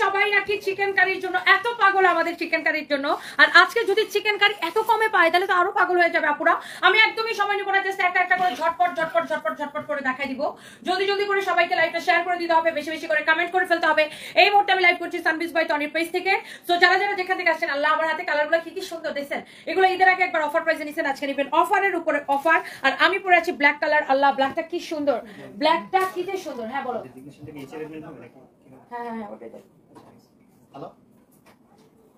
সবাই নাকি চিকেন কারির জন্য এত পাগল আমাদের চিকেন কারির জন্য, আর আজকে যদি চিকেন কারি এত কমে পায় তাহলে তো আরো পাগল হয়ে যাবে আপুরা। আমি একদমই সময় নিব না, জাস্ট একটা একটা করে ঝটপট ঝটপট ঝটপট ঝটপট করে দেখাই দিব। জলদি জলদি করে সবাইকে লাইভটা শেয়ার করে দিতে হবে, বেশি বেশি করে কমেন্ট করে ফেলতে হবে। এই মুহূর্তে আমি লাইভ করছি সানবিজ বাই তনির পেজ থেকে। সো যারা যারা যেখান থেকে আসছেন, আল্লাহ আমার হাতে কালারগুলো কি কি সুন্দর দেখছেন। এগুলো ঈদের আগে একবার অফার প্রাইসে নিছেন, আজকে নেবেন অফারের উপরে অফার। আর আমি পরে আছি ব্ল্যাক কালার। আল্লাহ ব্ল্যাকটা কি সুন্দর, ব্ল্যাকটা কি যে সুন্দর। হ্যাঁ বলো। হ্যাঁ হ্যাঁ ওটাই দেখ। Hello,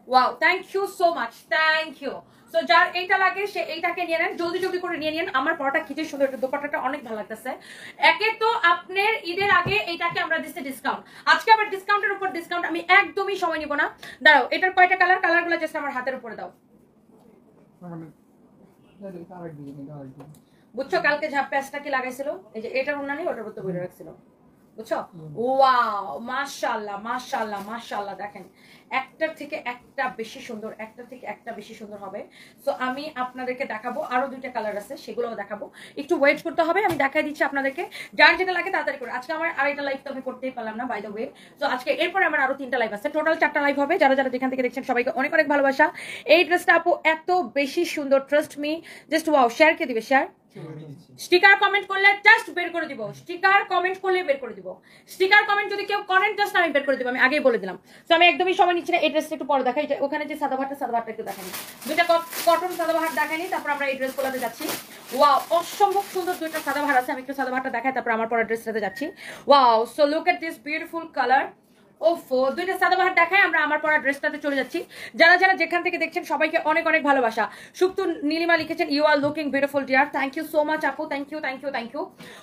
wow, thank you so much, thank you. So যার এইটা লাগে সে এইটাকে নিয়ে নেন, জলদি জলদি করে নিয়ে নেন। আমার পরোটা খিচে সুন্দর, দোপাট্টাটা অনেক ভালো লাগতেছে। একে তো আপনার ঈদের আগে এইটাকে আমরা দিচ্ছি ডিসকাউন্ট, আজকে আবার ডিসকাউন্টের উপর ডিসকাউন্ট। আমি একদমই সময় নিব না। দাঁড়াও, এটার কয়টা কালার, কালারগুলো জাস্ট আমার হাতের উপরে দাও। বুঝছো কালকে যা প্যাচটা কি লাগাইছিল, এই যে এটার ওনা নেই, ওটার মধ্যে বইরে রাখছিল, বুঝছো। ওয়াও, মাশাআল্লাহ মাশাআল্লাহ মাশাআল্লাহ। দেখেন একটার থেকে একটা বেশি সুন্দর, একটার থেকে একটা বেশি সুন্দর হবে। সো আমি আপনাদেরকে দেখাবো, আরো দুইটা কালার আছে সেগুলোও দেখাবো, একটু ওয়েট করতে হবে। আমি দেখাই দিচ্ছি আপনাদেরকে, যার যেটা লাগে তাড়াতাড়ি করে। আজকে আমার আরেকটা লাইভ তো আমি করতেই পারলাম না, বাই দ্য ওয়ে। সো আজকে এরপরে আমার আরো 3টা লাইভ আছে, টোটাল 4টা লাইভ হবে। যারা যারা যেখান থেকে দেখছেন সবাইকে অনেক অনেক ভালোবাসা। এই ড্রেসটা আপু এত বেশি সুন্দর, trust me, just wow. Share কে দিবে, শেয়ার। স্টিকার কমেন্ট করলে জাস্ট বের করে দিব, স্টিকার কমেন্ট করলে বের করে দিব। স্টিকার কমেন্ট যদি কেউ করেন জাস্ট আমি বের করে দিব, আমি আগেই বলে দিলাম। তো আমি একদমই সময় নিচ্ছি না, এই ড্রেসটা একটু পরে দেখাই। ওখানে যে সাদাবাহারটা একটু দেখানি, দুইটা কটন সাদাবাহার দেখানি, তারপর আমরা এই ড্রেস গুলোতে যাচ্ছি। ওয়াও, অসম্ভব সুন্দর দুইটা সাদাবাহার আছে, আমি একটু সাদাবাহারটা দেখাই, তারপর আমার পরে ড্রেসটাতে যাচ্ছি। Wow, so look at this beautiful colour. ওফো, দুইটা সাদাবাহার দেখায়, আমরা আমার পরা ড্রেসটাতে চলে যাচ্ছি। যারা যারা যেখান থেকে দেখছেন সবাইকে অনেক অনেক ভালোবাসা। সুপ্তু নীলিমা লিখেছেন, you are looking beautiful dear. Thank you so much আপু, thank you thank you thank you.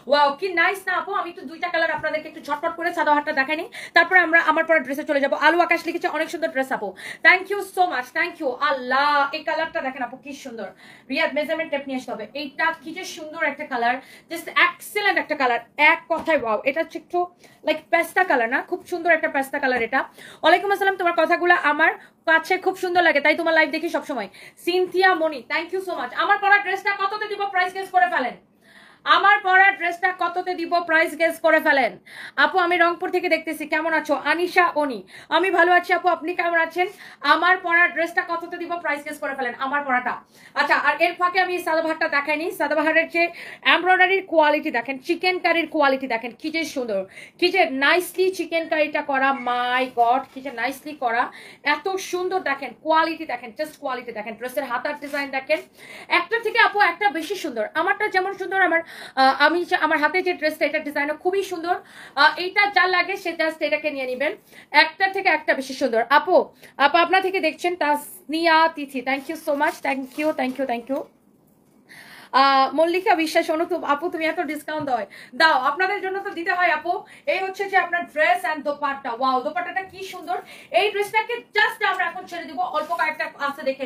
Wow, কি নাইস না আপু। আমি একটু দুইটা কালার আপনাদেরকে একটু ঝটপট করে সাদাবাহারটা দেখাইনি, তারপরে আমরা আমার পরা ড্রেসে চলে যাবো। আলু আকাশ লিখেছে, অনেক সুন্দর ড্রেস আপু, thank you so much, thank you. আল্লাহ, এই কালারটা দেখেন আপু কি সুন্দর। রিয়াদ মেজারমেন্ট টেপ নিয়ে আসতে হবে। এইটা কি যে সুন্দর একটা কালার, জাস্ট এক্সেলেন্ট একটা কালার, এক কথায় ওয়াও। এটা হচ্ছে একটু লাইক পেস্তা কালার না, খুব সুন্দর একটা পেস্তা কালার এটা। ওয়ালাইকুম আসসালাম, তোমার কথাগুলো আমার কাছে খুব সুন্দর লাগে, তাই তোমার লাইভ দেখি সবসময়। Sinthia Moni, thank you so much. আমার পরা ড্রেসটা কততে দিব প্রাইস গেস করে ফেলেন। আমার পরা ড্রেসটা কততে দিব প্রাইস গেস করে ফেলেন। আপু আমি রংপুর থেকে দেখতেছি, কেমন আছো? আনিশা অনি, আমি ভালো আছি আপু, আপনি কেমন আছেন? আমার পরা ড্রেসটা কততে দিব প্রাইস গেস করে ফেলেন, আমার পরাটা। আচ্ছা, আর এর ফাঁকে আমি সাদাবাহারটা দেখাইনি। সাদাবাহারের যে এমব্রয়ডারির কোয়ালিটি দেখেন, চিকেন কারির কোয়ালিটি দেখেন, কি যে সুন্দর, কি যে নাইসলি চিকেন কারিটা করা। মাই গড, কি যে নাইসলি করা, এত সুন্দর দেখেন কোয়ালিটি, দেখেন জাস্ট কোয়ালিটি দেখেন। ড্রেসের হাতার ডিজাইন দেখেন, একটা থেকে আপু একটা বেশি সুন্দর। আমারটা যেমন সুন্দর, আমি আমার হাতে যে ড্রেসটা, এটা ডিজাইনও খুবই সুন্দর। এইটা যা লাগে সে জাস্ট এটাকে নিয়ে নেবেন, একটা থেকে একটা বেশি সুন্দর। আপু আপনার থেকে দেখছেন Tasnia Tithi, thank you so much, thank you thank you thank you. Mallika Biswas, Anup আপু তুমি এত ডিসকাউন্ট দাও, আপনাদের জন্য তো দিতে হয় আপু। এই হচ্ছে যে আপনার ড্রেস এন্ড দোপাট্টা। ওয়াও, দোপাট্টাটা কি সুন্দর। এই ড্রেসটাকে জাস্ট আমরা এখন ছেড়ে দিব, অল্প কয়েকটা আছে দেখে।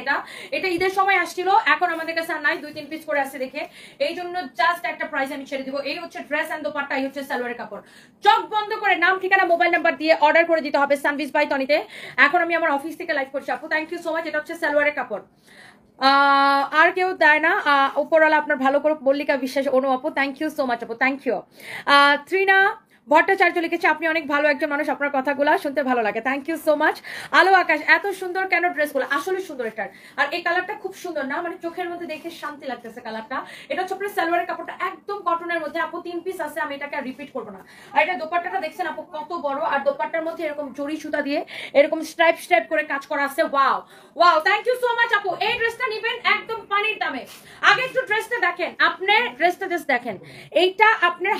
এটা ঈদের সময় আসছিল, এখন আমাদের কাছে নাই, 2-3 পিস করে আছে দেখে, এই জন্য জাস্ট একটা প্রাইস আমি ছেড়ে দিব। এই হচ্ছে ড্রেস এন্ড দোপাট্টা, এই হচ্ছে সালোয়ারের কাপড়। চোখ বন্ধ করে নাম ঠিকানা মোবাইল নাম্বার দিয়ে অর্ডার করে দিতে হবে সানবিজ বাই তনিতে। এখন আমি আমার অফিস থেকে লাইভ করছি আপু, থ্যাংক ইউ সো মাচ। এটা হচ্ছে সালোয়ারের কাপড়, আর কেউ দেয় না, উপরওয়ালা আপনার ভালো করে। মল্লিকা বিশ্বাস, অনু আপু, থ্যাংক ইউ সো মাচ আপু, থ্যাংক ইউ। ত্রিনা ভট্টাচার্য লিখেছে, আপনি অনেক ভালো একজন মানুষ, আপনার কথাগুলো শুনতে ভালো লাগে, থ্যাংক ইউ সো মাচ। আলো আকাশ, এত সুন্দর কেন ড্রেসগুলো, আসলে সুন্দর এটার। আর এই কালারটা খুব সুন্দর না, মানে চোখের মধ্যে দেখে শান্তি লাগতেছে কালারটা। এটা হচ্ছে আপনার সালোয়ারের কাপড়টা একদম কটনের মধ্যে আপু, 3 পিস আছে, আমি এটাকে আর রিপিট করবো না। আর এটা দোপাট্টাটা দেখছেন আপু কত বড়, আর দোপাট্টার মধ্যে এরকম জড়ি সুতা দিয়ে এরকম স্ট্রাইপ স্ট্রাইপ করে কাজ করা আছে। Wow wow, thank you so much আপু। এই ড্রেসটা নিবেন একদম পানির দামে। আগে একটু ড্রেসটা দেখেন, আপনার ড্রেসটা জাস্ট দেখেন, এইটা আপনার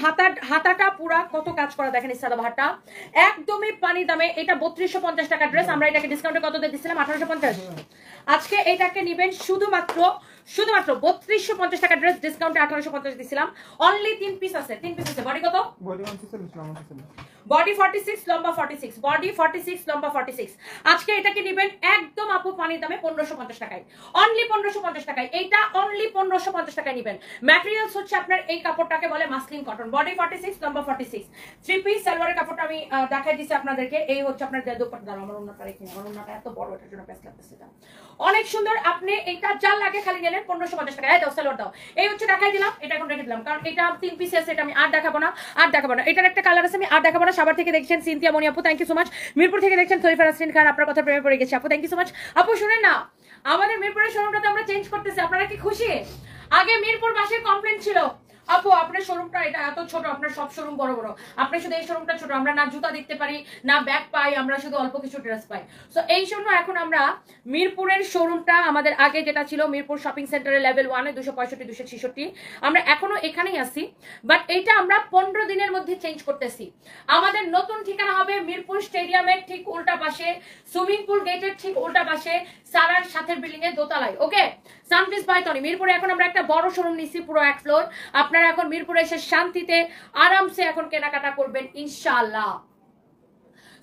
হাতাটা পুরা কত কাজ করা দেখেন। এই সাদাবাহারটা একদমই পানির দামে, এটা 3250 টাকা ড্রেস, আমরা এটাকে ডিসকাউন্টে কত দিয়ে দিছিলাম? 1850। আজকে এটাকে নিবেন শুধুমাত্র 3250 টাকা ড্রেস, ডিসকাউন্টে 1850 দিছিলাম। অনলি 3 পিস আছে, 3 পিস আছে। বডি কত? বডি 46, লম্বা 46, বডি 46, লম্বা 46। আজকে এটাকে নিবেন একদম আপু পানির দামে 1550 টাকায়, অনলি 1550 টাকায়। এইটা অনলি 1550 টাকায় নিবেন। ম্যাটেরিয়ালস হচ্ছে আপনার এই কাপড়টাকে বলে মাসলিন কটন, বডি 46, লম্বা 46। 3 পিস সালোয়ারের কাপড়টা আমি দেখাই দিছি আপনাদেরকে। এই হচ্ছে আপনার দোপাট্টা। আমার ওন্নাটা রেখে, আমার ওন্নাটা এত বড়, এটার জন্য পেস লাগতেছে। এটা অনেক সুন্দর, আপনি এটা যা লাগে খালি নিলেন 1550 টাকা। এই দাও সালোয়ার দাও। এই হচ্ছে দেখাই দিলাম, এটা এখন রেখে দিলাম, কারণ এটা 3 পিস আছে, এটা আমি আর দেখাবো না, এটার একটা কালার আছে, আমি আর দেখাবো না। সাভার থেকে দেখছেন সিনথিয়া মনি আপু, thank you so much. Mirpur থেকে দেখছেন শরীফা নাসরিন খান, আপনার কথা প্রেমে পড়ে গেছে আপু, থ্যাংক ইউ সো মাচ। আপু শুনেন না, আমাদের মিরপুরের শোরুমটা তো আমরা চেঞ্জ করতেছি, আপনারা কি খুশি? আগে মিরপুর বাসের কমপ্লেন ছিল আপু আপনার শোরুমটা এটা এত ছোট, আপনার সব শোরুম বড় বড়, আপনি শুধু এই শোরুমটা ছোট, আমরা না জুতা দেখতে পারি না ব্যাগ পাই, আমরা শুধু অল্প কিছু ড্রেস পাই। সো এই জন্য এখন আমরা মিরপুরের শোরুমটা আমাদের আগে যেটা ছিল মিরপুর শপিং সেন্টারের লেভেল 1 এ 265 266, আমরা এখনো এখানেই আছি, বাট এইটা আমরা 15 দিনের মধ্যে চেঞ্জ করতেছি। আমাদের নতুন ঠিকানা হবে মিরপুর স্টেডিয়ামের ঠিক উল্টা পাশে, সুইমিং পুল গেটের ঠিক উল্টা পাশে, সারার সাথের বিল্ডিং এর দোতলায়। ওকে, সানপিস বাই তনি। মিরপুরে এখন আমরা একটা বড় শোরুম নিছি, পুরো 1 ফ্লোর। আপনারা এখন মিরপুরে এসে শান্তিতে আরামসে এখন কেনাকাটা করবেন ইনশাআল্লাহ।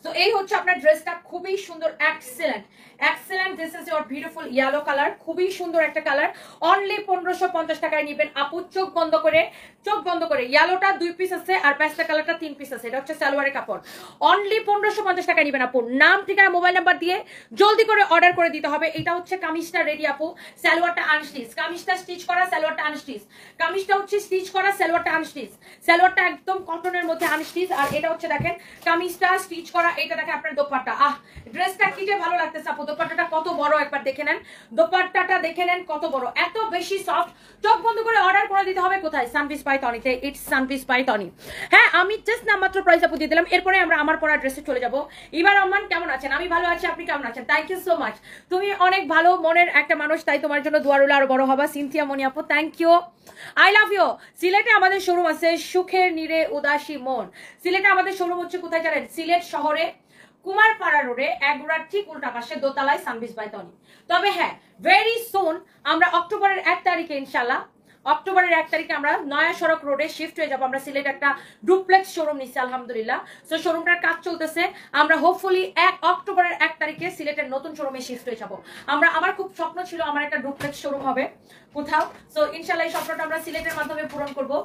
তো এই হচ্ছে আপনার ড্রেসটা, খুবই সুন্দর, excellent excellent. This is your beautiful yellow colour, খুবই সুন্দর একটা কালার। অনলি 1550 টাকায় নেবেন আপু, চোখ বন্ধ করে, চোখ বন্ধ করে। ইয়েলোটা 2 পিস আছে আর পেস্টা কালারটা 3 পিস আছে, এটা হচ্ছে সালোয়ারের কাপড়। অনলি 1550 টাকায় নেবেন আপু। নাম ঠিকানা মোবাইল নাম্বার দিয়ে জলদি করে অর্ডার করে দিতে হবে। এটা হচ্ছে কামিজটা রেডি আপু, সালোয়ারটা আনস্টিচ, কামিজটা স্টিচ করা, সালোয়ারটা আনস্টিচ, কামিজটা হচ্ছে স্টিচ করা, সালোয়ারটা আনস্টিচ, সালোয়ারটা একদম কটনের মধ্যে আনস্টিচ, আর এটা হচ্ছে দেখেন কামিজটা স্টিচ করা। এটা দেখেন আপনার দোপাট্টা, ড্রেসটা কি যে ভালো লাগতেছে আপু, দোপাট্টাটা কত বড় একবার দেখে নেন, দোপাট্টাটা দেখে নেন কত বড়, এত বেশি সফট। চোখ বন্ধ করে অর্ডার করে দিতে হবে কোথায়? সানপিস বাই তনিতে, ইটস সানপিস বাই তনি। হ্যাঁ, আমি জাস্ট নামমাত্র প্রাইস আপু দিয়ে দিলাম, এরপরে আমরা আমার পরা ড্রেসে চলে যাব। ইবার রহমান কেমন আছেন? আমি ভালো আছি, আপনি কেমন আছেন? থ্যাংক ইউ সো মাচ, তুমি অনেক ভালো মনের একটা মানুষ, তাই তোমার জন্য দোয়া রইল আরো বড় হবা। সিনথিয়া মনি আপু, thank you, I love you. সিলেটে আমাদের শোরুম আছে, সুখের নীরে উদাসী মন। সিলেটে আমাদের শোরুম হচ্ছে কোথায় জানেন? সিলেট শহরে কুমারপাড়া রোডে, এগুড়ার ঠিক উল্টা পাশে দোতলায়, সানপিস বাই তনি। তবে হ্যাঁ, ভেরি সুন আমরা অক্টোবরের 1 তারিখে ইনশাল্লাহ, অক্টোবরের 1 তারিখে আমরা নয়া সড়ক রোডে শিফট হয়ে যাবো। আমরা সিলেট একটা ডুপ্লেক্স শোরুম নিচ্ছি আলহামদুলিল্লাহ। সো শোরুমটার কাজ চলতেছে, আমরা হোপফুলি অক্টোবরের 1 তারিখে সিলেটের নতুন শোরুমে শিফট হয়ে যাবো। আমার খুব স্বপ্ন ছিল আমার একটা ডুপ্লেক্স শোরুম হবে কোথাও। সো ইনশাল্লাহ এই স্বপ্নটা আমরা সিলেটের মাধ্যমে পূরণ করবো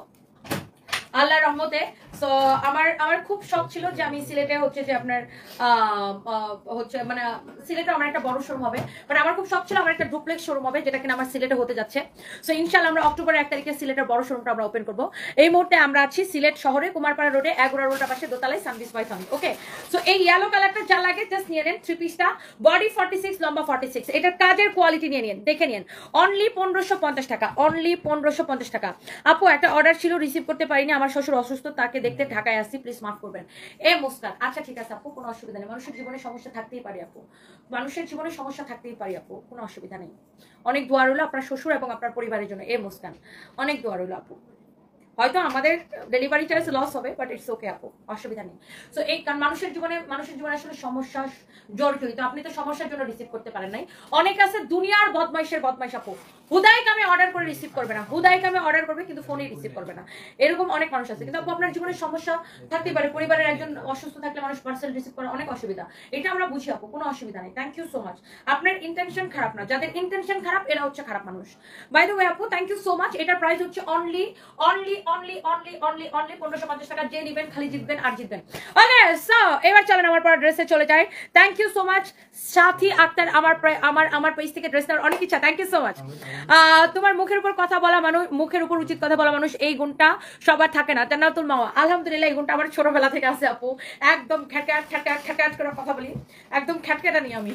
আল্লাহর রহমতে। সো আমার খুব শখ ছিল যে আমি সিলেটে হচ্ছে যে আপনার হচ্ছে মানে সিলেটে আমার একটা বড় শোরুম হবে, বাট আমার খুব শখ ছিল আমার একটা ডুপ্লেক্স শোরুম হবে, যেটা কিনা আমার সিলেটে হতে যাচ্ছে। সো ইনশাআল্লাহ আমরা অক্টোবরের 1 তারিখে সিলেটের বড় শোরুমটা আমরা ওপেন করবো। এই মুহূর্তে আমরা আছি সিলেট শহরে কুমারপাড়া রোডে, এগুড়া রোডের পাশে দোতলায়, সানপিস বাই তনি। ওকে, সো এই ইয়েলো কালারটা যা লাগে জাস্ট নিয়ে নেন, 3 পিসটা, বডি 46, লম্বা 46। এটার কাজের কোয়ালিটি নিয়ে নিন, দেখে নিন। অনলি 1550 টাকা, অনলি 1550 টাকা। আপু একটা অর্ডার ছিল, রিসিভ করতে পারিনি, আমার শ্বশুর অসুস্থ, তাকে দেখতে ঢাকায় আসছি, প্লিজ মাফ করবেন। এ মুস্কান, আচ্ছা ঠিক আছে আপু, কোনো অসুবিধা নেই। মানুষের জীবনে সমস্যা থাকতেই পারে আপু, মানুষের জীবনে সমস্যা থাকতেই পারে আপু, কোনো অসুবিধা নেই। অনেক দোয়া রইল আপনার শ্বশুর এবং আপনার পরিবারের জন্য। এ মুস্কান, অনেক দোয়া রইল আপু। হয়তো আমাদের ডেলিভারি চার্জ লস হবে, বাট ইটস ওকে আপু, অসুবিধা নেই। সো এই মানুষের জীবনে আসলে সমস্যা জড়িত, তো আপনি তো সমস্যার জন্য রিসিভ করতে পারেন নাই। অনেক আছে দুনিয়ার বদমাইশের বদমাইশ আপু, হুদাই কামে অর্ডার করে রিসিভ করবে না, হুদাই কামে অর্ডার করবে কিন্তু ফোনে রিসিভ করবে না, এরকম অনেক মানুষ আছে। কিন্তু আপু আপনার জীবনে সমস্যা থাকতেই পারে, পরিবারের একজন অসুস্থ থাকলে মানুষ পার্সেল রিসিভ করে, অনেক অসুবিধা, এটা আমরা বুঝি আপু, কোনো অসুবিধা নেই। Thank you so much. আপনার ইন্টেনশন খারাপ না, যাদের ইন্টেনশন খারাপ এরা হচ্ছে খারাপ মানুষ। বাই দ্য ওয়ে আপু, থ্যাংক ইউ সো মাচ। এটার প্রাইস হচ্ছে only only only only only only 1550 টাকা। যে নিবেন খালি জিতবেন আর জিতবেন। ওকে, সো এবার চলেন আমার পর ড্রেসে চলে যায়। থ্যাংক ইউ সো মাচ সাথী আক্তার, আমার পেজ থেকে ড্রেস নেওয়ার অনেক ইচ্ছা, থ্যাংক ইউ সো মাচ। তোমার মুখের উপর কথা বলা মানুষ, মুখের উপর উচিত কথা বলা মানুষ, এই গুণটা সবার থাকে না। জান্নাতুল মাওয়া, আলহামদুলিল্লাহ এই গুণটা আমার ছোটবেলা থেকে আছে আপু, একদম খ্যাটখ্যাট খ্যাটখ্যাট খ্যাটখ্যাট করে কথা বলি, একদম খ্যাটখ্যাটা নি আমি।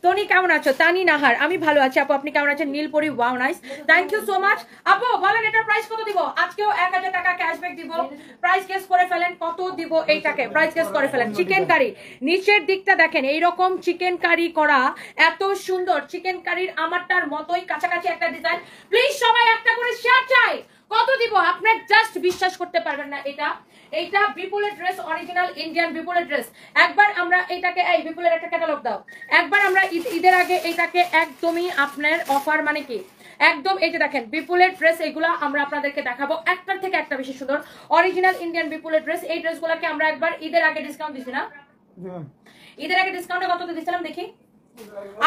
তনি কেমন আছো? তানি নাহার, আমি ভালো আছি আপু, আপনি কেমন আছেন? Nilpori, wow nice, thank you so much. আপু বলেন এটার প্রাইস কত দিব? আজকেও 1000 টাকা ক্যাশব্যাক দিব, প্রাইস গেস করে ফেলেন কত দিব এইটাকে, প্রাইস গেস করে ফেলেন। চিকেন কারি, নিচের দিকটা দেখেন এইরকম চিকেন কারি করা, এত সুন্দর চিকেন কারির আমারটার মতোই কাছাকাছি একটা ডিজাইন। প্লিজ সবাই একটা করে শেয়ার চাই। কত দিব? আপনার জাস্ট বিশ্বাস করতে পারবেন না, এইটা বিপুলের ড্রেস, অরিজিনাল ইন্ডিয়ান বিপুলের ড্রেস। একবার আমরা এটাকে, এই বিপুলের একটা ক্যাটালগ দাও, একবার আমরা ঈদের আগে এটাকে একদমই আপনার অফার মানে কি একদম, এই যে দেখেন বিপুলের ড্রেস, এগুলা আমরা আপনাদেরকে দেখাবো, একটার থেকে একটা বেশি সুন্দর অরিজিনাল ইন্ডিয়ান বিপুলের ড্রেস। এই ড্রেসগুলোকে আমরা একবার ঈদের আগে ডিসকাউন্ট দিছি না? ঈদের আগে ডিসকাউন্টে কত দিছিলাম দেখি?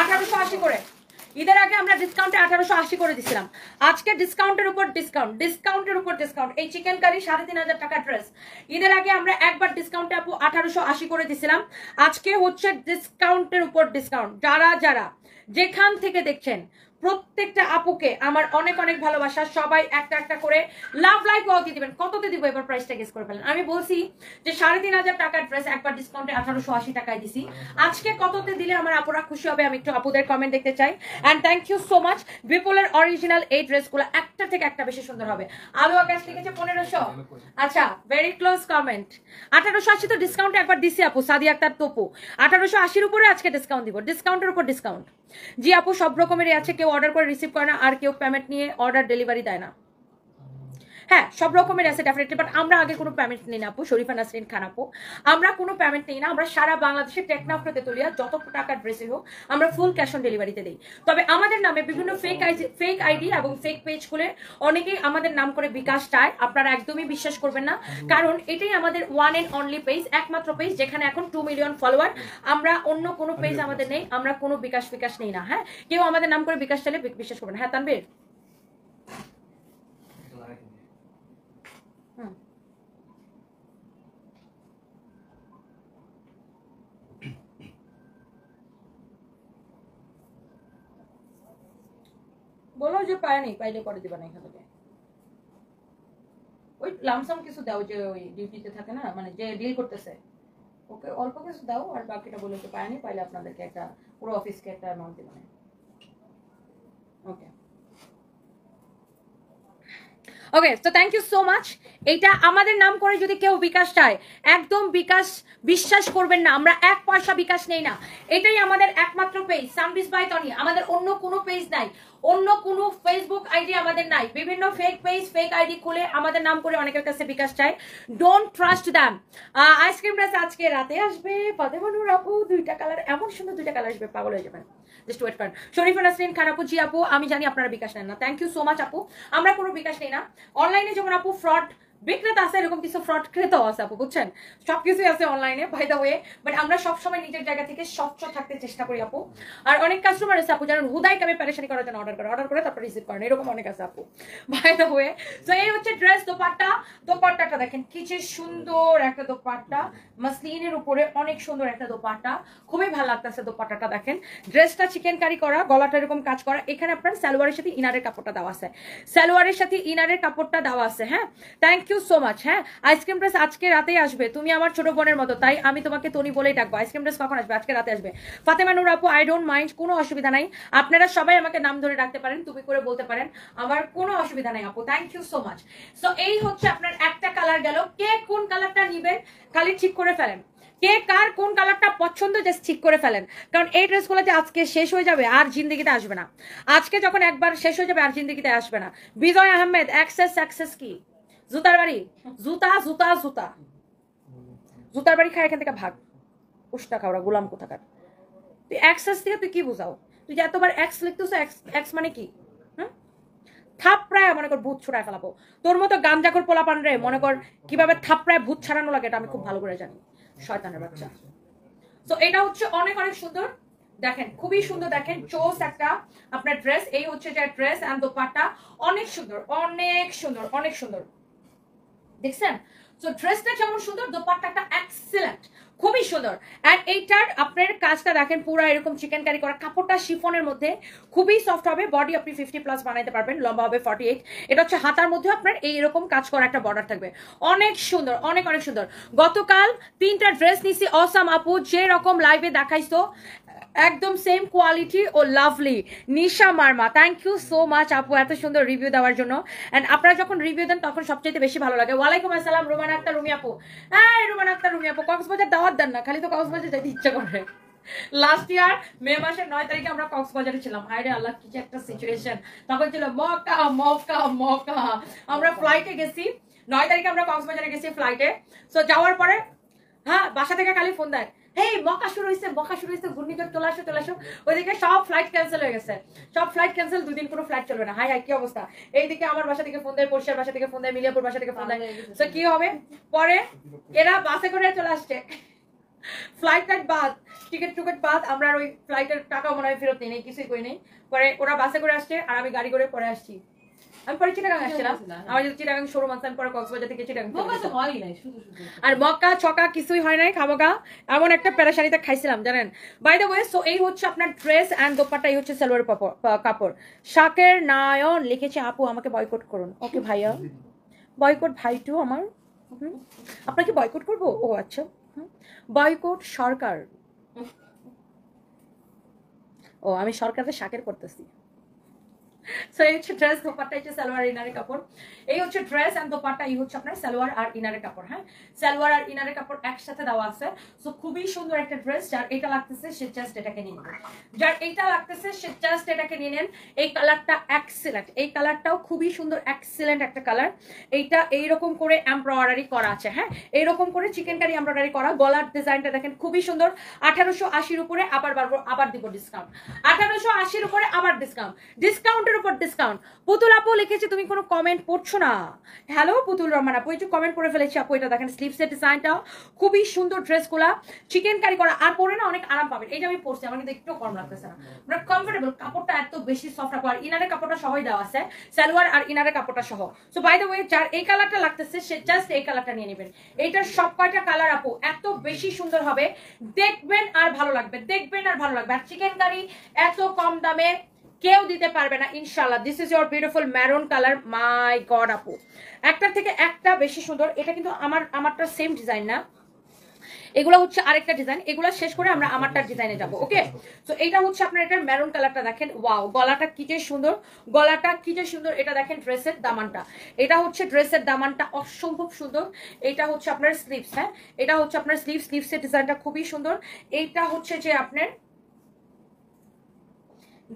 1880 করে। ঈদের আগে আমরা ডিসকাউন্টে 1880 করে দিছিলাম। আজকে ডিসকাউন্টের উপর ডিসকাউন্ট, ডিসকাউন্টের উপর ডিসকাউন্ট। এই চিকেন কারি 3500 টাকা ড্রেস, ঈদের আগে আমরা একবার ডিসকাউন্টে আপু 1880 করে দিছিলাম। আজকে হচ্ছে ডিসকাউন্টের উপর ডিসকাউন্ট। যারা যেখান থেকে দেখছেন প্রত্যেকটা আপুকে আমার অনেক অনেক ভালোবাসা। সবাই একটা একটা করে লাভ লাইক ওয়াও দিয়ে দিবেন। কততে দিব এবার প্রাইসটা গেস করে ফেলেন। আমি বলছি যে 3,500 টাকার ড্রেস একবার ডিসকাউন্টে 1880 টাকায় দিছি। আজকে কততে দিলে আমার আপুরা খুশি হবে আমি একটু আপুদের কমেন্ট দেখতে চাই। And thank you so much. বিপুলের অরিজিনাল এই ড্রেসগুলো একটা থেকে একটা বেশি সুন্দর হবে। আলু আকাশ লিখেছে 1500। আচ্ছা, ভেরি ক্লোজ কমেন্ট। 1880 তো ডিসকাউন্টে একবার দিছি আপু, সাদিয়া আক্তার তপু। 1880-র উপরে আজকে ডিসকাউন্ট দিব, ডিসকাউন্টের উপর ডিসকাউন্ট। জি আপু, সব রকমেরই আছে, কেউ অর্ডার করে রিসিভ করে না, আর কেউ পেমেন্ট নিয়ে অর্ডার ডেলিভারি দেয় না। হ্যাঁ, সব রকমের আছে ডেফিনেটলি, বাট আমরা আগে কোনো পেমেন্ট নিই না আপু, শরীফা নাসরিন খান আপু। আমরা কোনো পেমেন্ট নিই না, আমরা সারা বাংলাদেশের টেকনাফ তেতুলিয়া যত টাকার ড্রেসে হোক আমরা ফুল ক্যাশ অন ডেলিভারিতে দিই। তবে আমাদের নামে বিভিন্ন ফেক আইডি এবং ফেক পেজ খুলে অনেকেই আমাদের নাম করে বিকাশ চায়। আপনারা একদমই বিশ্বাস করবেন না, কারণ এটাই আমাদের ওয়ান এন্ড অনলি পেজ, একমাত্র পেজ যেখানে এখন 2 মিলিয়ন ফলোয়ার। আমরা অন্য কোনো পেজ আমাদের নেই, আমরা কোনো বিকাশ নেই না। হ্যাঁ, কেউ আমাদের নাম করে বিকাশ চাইলে বিশ্বাস করবেন। হ্যাঁ তানবীর, বলো যে পায়নি, পাইলে পরে দিবা না এখান থেকে। ওই লামসাম কিছু দাও, যে ওই ডিউটিতে থাকে না, মানে যে ডিল করতেছে, ওকে অল্প কিছু দাও, আর বাকিটা বলে যে পায়নি, পাইলে আপনাদেরকে একটা পুরো অফিসকে একটা অ্যামাউন্ট দিবেন। ওকে ওকে, তো থ্যাংক ইউ সো মাচ। এটা আমাদের নাম করে যদি কেউ বিকাশ চায়, একদম বিকাশ বিশ্বাস করবেন না, আমরা 1 পয়সা বিকাশ নেই না। এটাই আমাদের একমাত্র পেজ, সানবিস বাই তনি। আমাদের অন্য কোনো পেজ নাই, অন্য কোনো ফেসবুক আইডি আমাদের নাই। বিভিন্ন ফেক পেজ ফেক আইডি খুলে আমাদের নাম করে অনেকের কাছে বিকাশ চায়। Don't trust them. Ice cream dress আজকে রাতে আসবে, ফাতেমানুর আপু, 2টা কালার, এমন সুন্দর 2টা কালার আসবে, পাগল হয়ে যাবেন। জাস্ট ওয়েট করেন। শরীফা নাসরিন খান আপু, জি আপু আমি জানি আপনারা বিকাশ নেন না, থ্যাংক ইউ সো মাচ আপু। আমরা কোনো বিকাশ নেই না। অনলাইনে যেমন আপু ফ্রড বিক্রেতা আছে, এরকম কিছু ফ্রড ক্রেতাও আছে আপু, বুঝছেন? সবকিছুই আছে অনলাইনে, বাই দ্য ওয়ে। বাট আমরা সবসময় নিজের জায়গা থেকে স্বচ্ছ থাকতে চেষ্টা করি আপু। আর অনেক কাস্টমার আছে আপু যারা হুদাইকে আমি পেরেশানি করার জন্য অর্ডার করে তারপর রিসিভ করেন, এরকম অনেক আছে আপু, বাই দ্য ওয়ে। তো এই হচ্ছে ড্রেস। দোপাট্টাটা দেখেন কি যে সুন্দর একটা দোপাট্টা, মাসলিনের উপরে অনেক সুন্দর একটা দোপাট্টা, খুবই ভালো লাগতেছে দোপাট্টাটা। দেখেন ড্রেসটা চিকেন কারি করা, গলাটা এরকম কাজ করা। এখানে আপনার সালোয়ারের সাথে ইনারের কাপড়টা দেওয়া আছে, সালোয়ারের সাথে ইনারের কাপড়টা দেওয়া আছে। হ্যাঁ, থ্যাংক ইউ সো মাচ। হ্যাঁ, আইসক্রিম ড্রেস আজকে রাতেই আসবে, তুমি আমার ছোট বোনের মতো, তাই আমি তোমাকে তনি বলেই ডাকবো। আইসক্রিম ড্রেস কখন আসবে? আজকে রাতে আসবে। ফাতেমা নূর আপু, আই ডোন্ট মাইন্ড, কোনো অসুবিধা নাই, আপনারা সবাই আমাকে নাম ধরে ডাকতে পারেন, তুমি করে বলতে পারেন, আমার কোনো অসুবিধা নাই আপু, thank you so much. So এই হচ্ছে আপনার একটা কালার গেল। কে কোন কালারটা নিবেন খালি ঠিক করে ফেলেন, কে কার কোন কালারটা পছন্দ জাস্ট ঠিক করে ফেলেন, কারণ এই ড্রেসগুলো যে আজকে শেষ হয়ে যাবে আর জিন্দেগিতে আসবে না। আজকে যখন একবার শেষ হয়ে যাবে আর জিন্দেগিতে আসবে না। বিজয় আহমেদ, অ্যাক্সেস কি? জুতার বাড়ি, জুতার বাড়ি খায়, এখান থেকে ভাগ, উষ্টা খাওয়া গোলাম কোথাকার। তুই অ্যাক্সেস থেকে তুই কি বুঝাও? তুই যে এতবার এক্স লিখতেছ, এক্স মানে কি? থাপড়ায় মনে কর ভূত ছুড়ায় ফেলাবো। তোর মতো গাঞ্জাখোর পোলাপান রে মনে কর কিভাবে থাপড়ায় ভূত ছাড়ানো লাগে, এটা আমি খুব ভালো করে জানি, শয়তানের বাচ্চা। তো এটা হচ্ছে অনেক অনেক সুন্দর, দেখেন খুবই সুন্দর, দেখেন চোস একটা আপনার ড্রেস। এই হচ্ছে যে ড্রেস এন্ড দোপাট্টা, অনেক সুন্দর, অনেক সুন্দর, অনেক সুন্দর, দেখছেন? সো ড্রেসটা যেমন সুন্দর, দোপাট্টাটা এক্সেলেন্ট, খুবই সুন্দর। এন্ড এইটার আপনার কাজটা দেখেন পুরো এরকম চিকেন কারি করা, কাপড়টা শিফনের মধ্যে খুবই সফট হবে, বডি আপনি 50+ বানাইতে পারবেন, লম্বা হবে 48। এটা হচ্ছে হাতার মধ্যে আপনার এইরকম কাজ করা একটা বর্ডার থাকবে, অনেক সুন্দর, অনেক অনেক সুন্দর। গতকাল 3টা ড্রেস নিছি অসাম আপু, যে রকম লাইভে দেখাইছো একদম সেম কোয়ালিটি ও lovely. Nisha Marma, thank you so much আপু এত সুন্দর রিভিউ দেওয়ার জন্য। এন্ড আপনারা যখন রিভিউ দেন তখন সবচেয়ে বেশি ভালো লাগে। ওয়ালাইকুম আসসালাম রুমান আক্তার রুমি আপু। হ্যাঁ রুমান আক্তার রুমি আপু, কক্সবাজার দাওয়াত দেন না, খালি তো কক্সবাজার যেতে ইচ্ছা করে। লাস্ট ইয়ার মে মাসের 9 তারিখে আমরা কক্সবাজারে ছিলাম, হায়রে আল্লাহ কি যে একটা সিচুয়েশন, তখন ছিল মক্কা মক্কা মক্কা। আমরা ফ্লাইটে গেছি 9 তারিখে, আমরা কক্সবাজারে গেছি ফ্লাইটে। সো যাওয়ার পরে হ্যাঁ বাসা থেকে খালি ফোন দেয়, হেই মক্কা শুরু হয়েছে, ঘূর্ণিঝড় চলে আসো। ওইদিকে সব ফ্লাইট ক্যান্সেল হয়ে গেছে, সব ফ্লাইট ক্যান্সেল, 2 দিন কোনো ফ্লাইট চলবে না। হাই কি অবস্থা। এইদিকে আমার বাসা থেকে ফোন দেয়, পরিষ্কার বাসা থেকে ফোন দেয়, মিলিয়াপুর বাসা থেকে ফোন দেয়। তো কি হবে পরে, এরা বাসে করে চলে আসছে, ফ্লাইট বাদ, টিকিট বাদ, আমরা ওই ফ্লাইটের টাকা মনে হয় ফেরত নেই, কিছুই করি নেই। পরে ওরা বাসে করে আসছে আর আমি গাড়ি করে পরে আসছি। আমি পরে চিটাগাং আসছিলাম, আমার যদি চিটাগাং শোরুম আছে, আমি পরে কক্সবাজার থেকে চিটাগাং আর মক্কা ছকা কিছুই হয় নাই, খামোকা এমন একটা প্যারাশানিতে খাইছিলাম জানেন। বাই দ্য ওয়ে, সো এই হচ্ছে আপনার ড্রেস অ্যান্ড দোপাট্টা, এই হচ্ছে সালোয়ার কাপড়। শাকের নায়ন লিখেছে আপু আমাকে বয়কট করুন। ওকে ভাইয়া, বয়কট ভাই টু আমার, আপনাকে বয়কট করবো? ও আচ্ছা, বয়কট সরকার। ও আমি সরকারের শাকের করতেছি। সো এই হচ্ছে ড্রেস, দোপাট্টা হচ্ছে সালোয়ার ইনারের কাপড়। এই হচ্ছে ড্রেস এন্ড দোপাট্টা, এই হচ্ছে আপনার সালোয়ার আর ইনারের কাপড়। হ্যাঁ, সালোয়ার আর ইনারের কাপড় একসাথে দেওয়া আছে। সো খুবই সুন্দর একটা ড্রেস। যার এটা লাগতেছে সে জাস্ট এটাকে নিয়ে নেন, যার এইটা লাগতেছে সে জাস্ট এটাকে নিয়ে নেন। এই কালারটা এক্সিলেন্ট, এই কালারটাও খুবই সুন্দর, এক্সিলেন্ট একটা কালার। এইটা এইরকম করে এমব্রয়ডারি করা আছে। হ্যাঁ, এইরকম করে চিকেন কারি এমব্রয়ডারি করা। গলার ডিজাইনটা দেখেন খুবই সুন্দর। 1880 উপরে আবার বাড়বো, আবার দিব ডিসকাউন্ট। 1880 উপরে আবার ডিসকাউন্ট, ডিসকাউন্টের উপর ডিসকাউন্ট। পুতুল আপু লিখেছে তুমি কোনো কমেন্ট পড়ছো না। হ্যালো পুতুল রহমান আপু, একটু কমেন্ট করে ফেলেছি আপু। এটা দেখেন স্লিভসের ডিজাইনটাও খুবই সুন্দর, ড্রেসগুলা চিকেন কারি করা, আর পরে না অনেক আরাম পাবেন। এটা আমি পরছি, আমার কিন্তু একটু গরম লাগতেছে না, মানে কমফোর্টেবল। কাপড়টা এত বেশি সফট, আর ইনারের কাপড়টা সহই দেওয়া আছে, সালোয়ার আর ইনারের কাপড়টা সহ। সো বাই দ্য ওয়ে, যার এই কালারটা লাগতেছে সে জাস্ট এই কালারটা নিয়ে নেবেন। এইটার সব কয়টা কালার আপু এত বেশি সুন্দর হবে, দেখবেন আর ভালো লাগবে, দেখবেন আর ভালো লাগবে। আর চিকেন কারি এত কম দামে কেউ দিতে পারবে না ইনশাআল্লাহ। This is your beautiful maroon colour. My god আপু, একটার থেকে একটা বেশি সুন্দর। এটা কিন্তু আমারটা সেম ডিজাইন না, এগুলো হচ্ছে আরেকটা ডিজাইন। এগুলো শেষ করে আমরা আমারটার ডিজাইনে যাব। ওকে, তো এইটা হচ্ছে আপনার এটার মেরুন কালারটা দেখেন। ওয়াও, গলাটা কি যে সুন্দর, গলাটা কি যে সুন্দর। এটা দেখেন ড্রেসের দামানটা, এটা হচ্ছে ড্রেসের দামানটা অসম্ভব সুন্দর। এটা হচ্ছে আপনার স্লিভস। হ্যাঁ, এটা হচ্ছে আপনার স্লিভসের ডিজাইনটা খুবই সুন্দর। এইটা হচ্ছে যে আপনার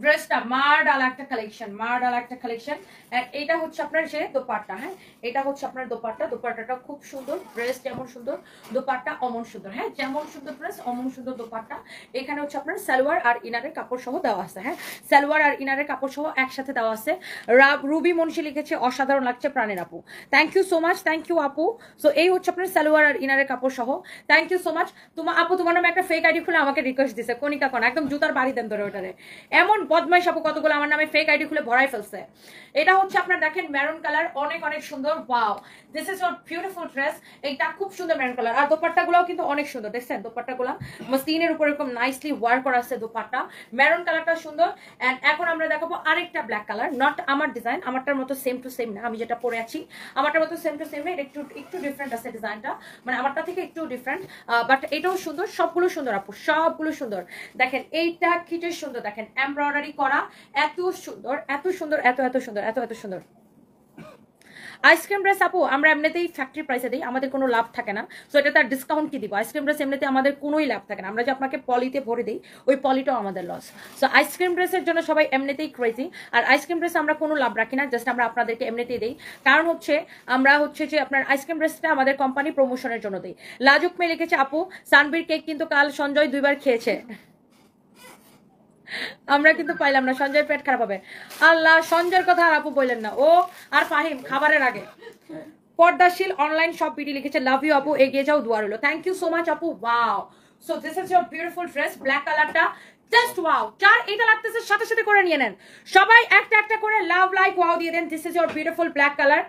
ড্রেসটা মারডালা একটা কালেকশন, মারডালা একটা কালেকশন। এন্ড এটা হচ্ছে আপনার যে দোপাট্টা। হ্যাঁ, এটা হচ্ছে আপনার দোপাট্টা, দোপাট্টাটা খুব সুন্দর। ড্রেস যেমন সুন্দর, দোপাট্টা অমন সুন্দর। হ্যাঁ, যেমন সুন্দর ড্রেস অমন সুন্দর দোপাট্টা। এখানে হচ্ছে আপনার সালোয়ার আর ইনারের কাপড় সহ দেওয়া আছে। হ্যাঁ, সালোয়ার আর ইনারের কাপড় সহ একসাথে দেওয়া আছে। রুবি মুন্সি লিখেছে অসাধারণ লাগছে প্রাণের আপু। Thank you so much, thank you আপু। সো এই হচ্ছে আপনার সালোয়ার আর ইনারের কাপড় সহ। Thank you so much. তোমার আপু তোমার নামে একটা ফেক আইডি খুলে আমাকে রিকোয়েস্ট দিছে, কনিকা কোন একদম জুতার বাড়ি দেন ধরে ওটারে। এমন বদমাইশ আপু কতগুলো আমার নামে ফেক আইডি খুলে ভরাই ফেলছে। এটা হচ্ছে আপনার দেখেন মেরুন কালার, অনেক অনেক সুন্দর। Wow, this is your beautiful dress. এটা খুব সুন্দর মেরুন কালার। আর দোপাট্টাগুলোও কিন্তু অনেক সুন্দর, দেখছেন দোপাট্টাগুলো মসলিনের উপর এরকম নাইসলি ওয়ার করা আছে দোপাট্টা। মেরুন কালারটা সুন্দর। এন্ড এখন আমরা দেখাবো আরেকটা ব্ল্যাক কালার, নট আমার ডিজাইন, আমারটার মতো সেম টু সেম না, আমি যেটা পরে আছি আমারটার মতো সেম টু সেম না, এটা একটু ডিফারেন্ট আছে ডিজাইনটা, মানে আমারটা থেকে একটু ডিফারেন্ট। বাট এটাও সুন্দর, সবগুলো সুন্দর আপু, সবগুলো সুন্দর। দেখেন এইটা কি যে সুন্দর, দেখেন এমব্রয়ডারি করা, এত সুন্দর, এত সুন্দর, এত এত সুন্দর, এত এত সুন্দর। আইসক্রিম ড্রেস আপু আমরা এমনিতেই ফ্যাক্টরি প্রাইসে দিই, আমাদের কোনো লাভ থাকে না। সো এটা তার ডিসকাউন্ট কি দিব? আইসক্রিম ড্রেস এমনিতে আমাদের কোনোই লাভ থাকে না, আমরা যে আপনাকে পলিতে ভরে দিই ওই পলিটাও আমাদের লস। সো আইসক্রিম ড্রেসের জন্য সবাই এমনিতেই ক্রেজি। আর আইসক্রিম ড্রেস আমরা কোনো লাভ রাখি না, জাস্ট আমরা আপনাদেরকে এমনিতেই দিই। কারণ হচ্ছে আমরা হচ্ছে যে আপনার আইসক্রিম ড্রেসটা আমাদের কোম্পানি প্রমোশনের জন্য দিই। লাজুক মেয়ে লিখেছে আপু সানবির কেক কিন্তু কাল সঞ্জয় 2 বার খেয়েছে, আমরা কিন্তু পাইলাম না, সঞ্জয়ের পেট খারাপ হবে। আল্লাহ, সঞ্জয়ের কথা আর আপু বললেন না, ও আর ফাহিম খাবারের আগে। পর্দাশীল অনলাইন শপ বিডি লিখেছে লাভ ইউ আপু, এগিয়ে যাও, দোয়া রইলো। থ্যাংক ইউ সো মাচ আপু। Wow, so this is your beautiful dress, black কালারটা জাস্ট ওয়াও। যার এটা লাগতেছে সাথে সাথে করে নিয়ে নেন, সবাই একটা একটা করে লাভ লাইক ওয়াও দিয়ে দেন। This is your beautiful black colour.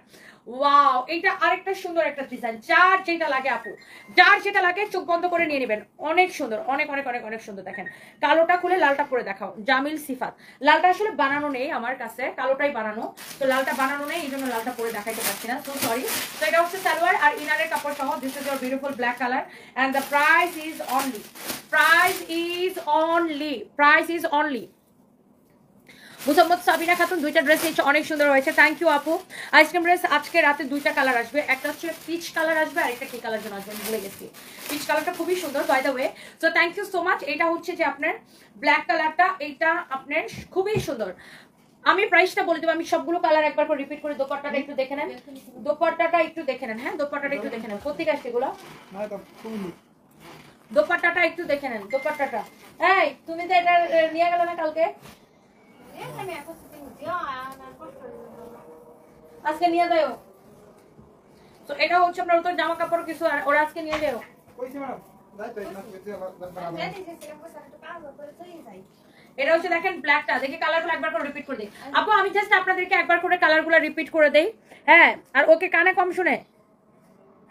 Wow, এটা আরেকটা সুন্দর একটা ডিজাইন। যার যেটা লাগে আপু, যার যেটা লাগে চোখ বন্ধ করে নিয়ে নেবেন। অনেক সুন্দর, অনেক অনেক অনেক অনেক সুন্দর। দেখেন কালোটা খুলে লালটা পরে দেখাও। জামিল সিফাত, লালটা আসলে বানানো নেই আমার কাছে, কালোটাই বানানো, তো লালটা বানানো নেই, এই জন্য লালটা পরে দেখাইতে পারছি না, সো সরি। তো এটা হচ্ছে সালোয়ার আর ইনারের কাপড় সহ। This is your beautiful black colour and the price is only, price is only, price is only. Musammat Sabina Khatun দুইটা ড্রেস নিচ্ছে, অনেক সুন্দর হয়েছে। থ্যাংক ইউ আপু। আইসক্রিম ড্রেস আজকে রাতে দুইটা কালার আসবে, একটা হচ্ছে পিচ কালার আসবে আর একটা কি কালার যেন আসবে ভুলে গেছি। পিচ কালারটা খুবই সুন্দর by the way, so thank you so much. এটা হচ্ছে যে আপনার ব্ল্যাক কালারটা, এইটা আপনার খুবই সুন্দর। আমি প্রাইসটা বলে দেবো, আমি সবগুলো কালার একবার করে রিপিট করে। দোপাট্টাটা একটু দেখে নেন, দোপাট্টাটা একটু দেখে নেন। হ্যাঁ, দোপাট্টাটা একটু দেখে নেন, কোথেকে আসছে এগুলো? দোপাট্টাটা একটু দেখে নেন, দোপাট্টাটা। এই তুমি তো এটা নিয়ে গেলে না কালকে, আজকে নিয়ে যাও। তো এটা হচ্ছে আপনার উত্তর জামা কাপড় কিছু, আর ওরা আজকে নিয়ে যাও। এটা হচ্ছে দেখেন ব্ল্যাকটা, দেখি কালারগুলো একবার করে রিপিট করে দিই আপু। আমি জাস্ট আপনাদেরকে একবার করে কালারগুলো রিপিট করে দেই। হ্যাঁ, আর ওকে কানে কম শুনে।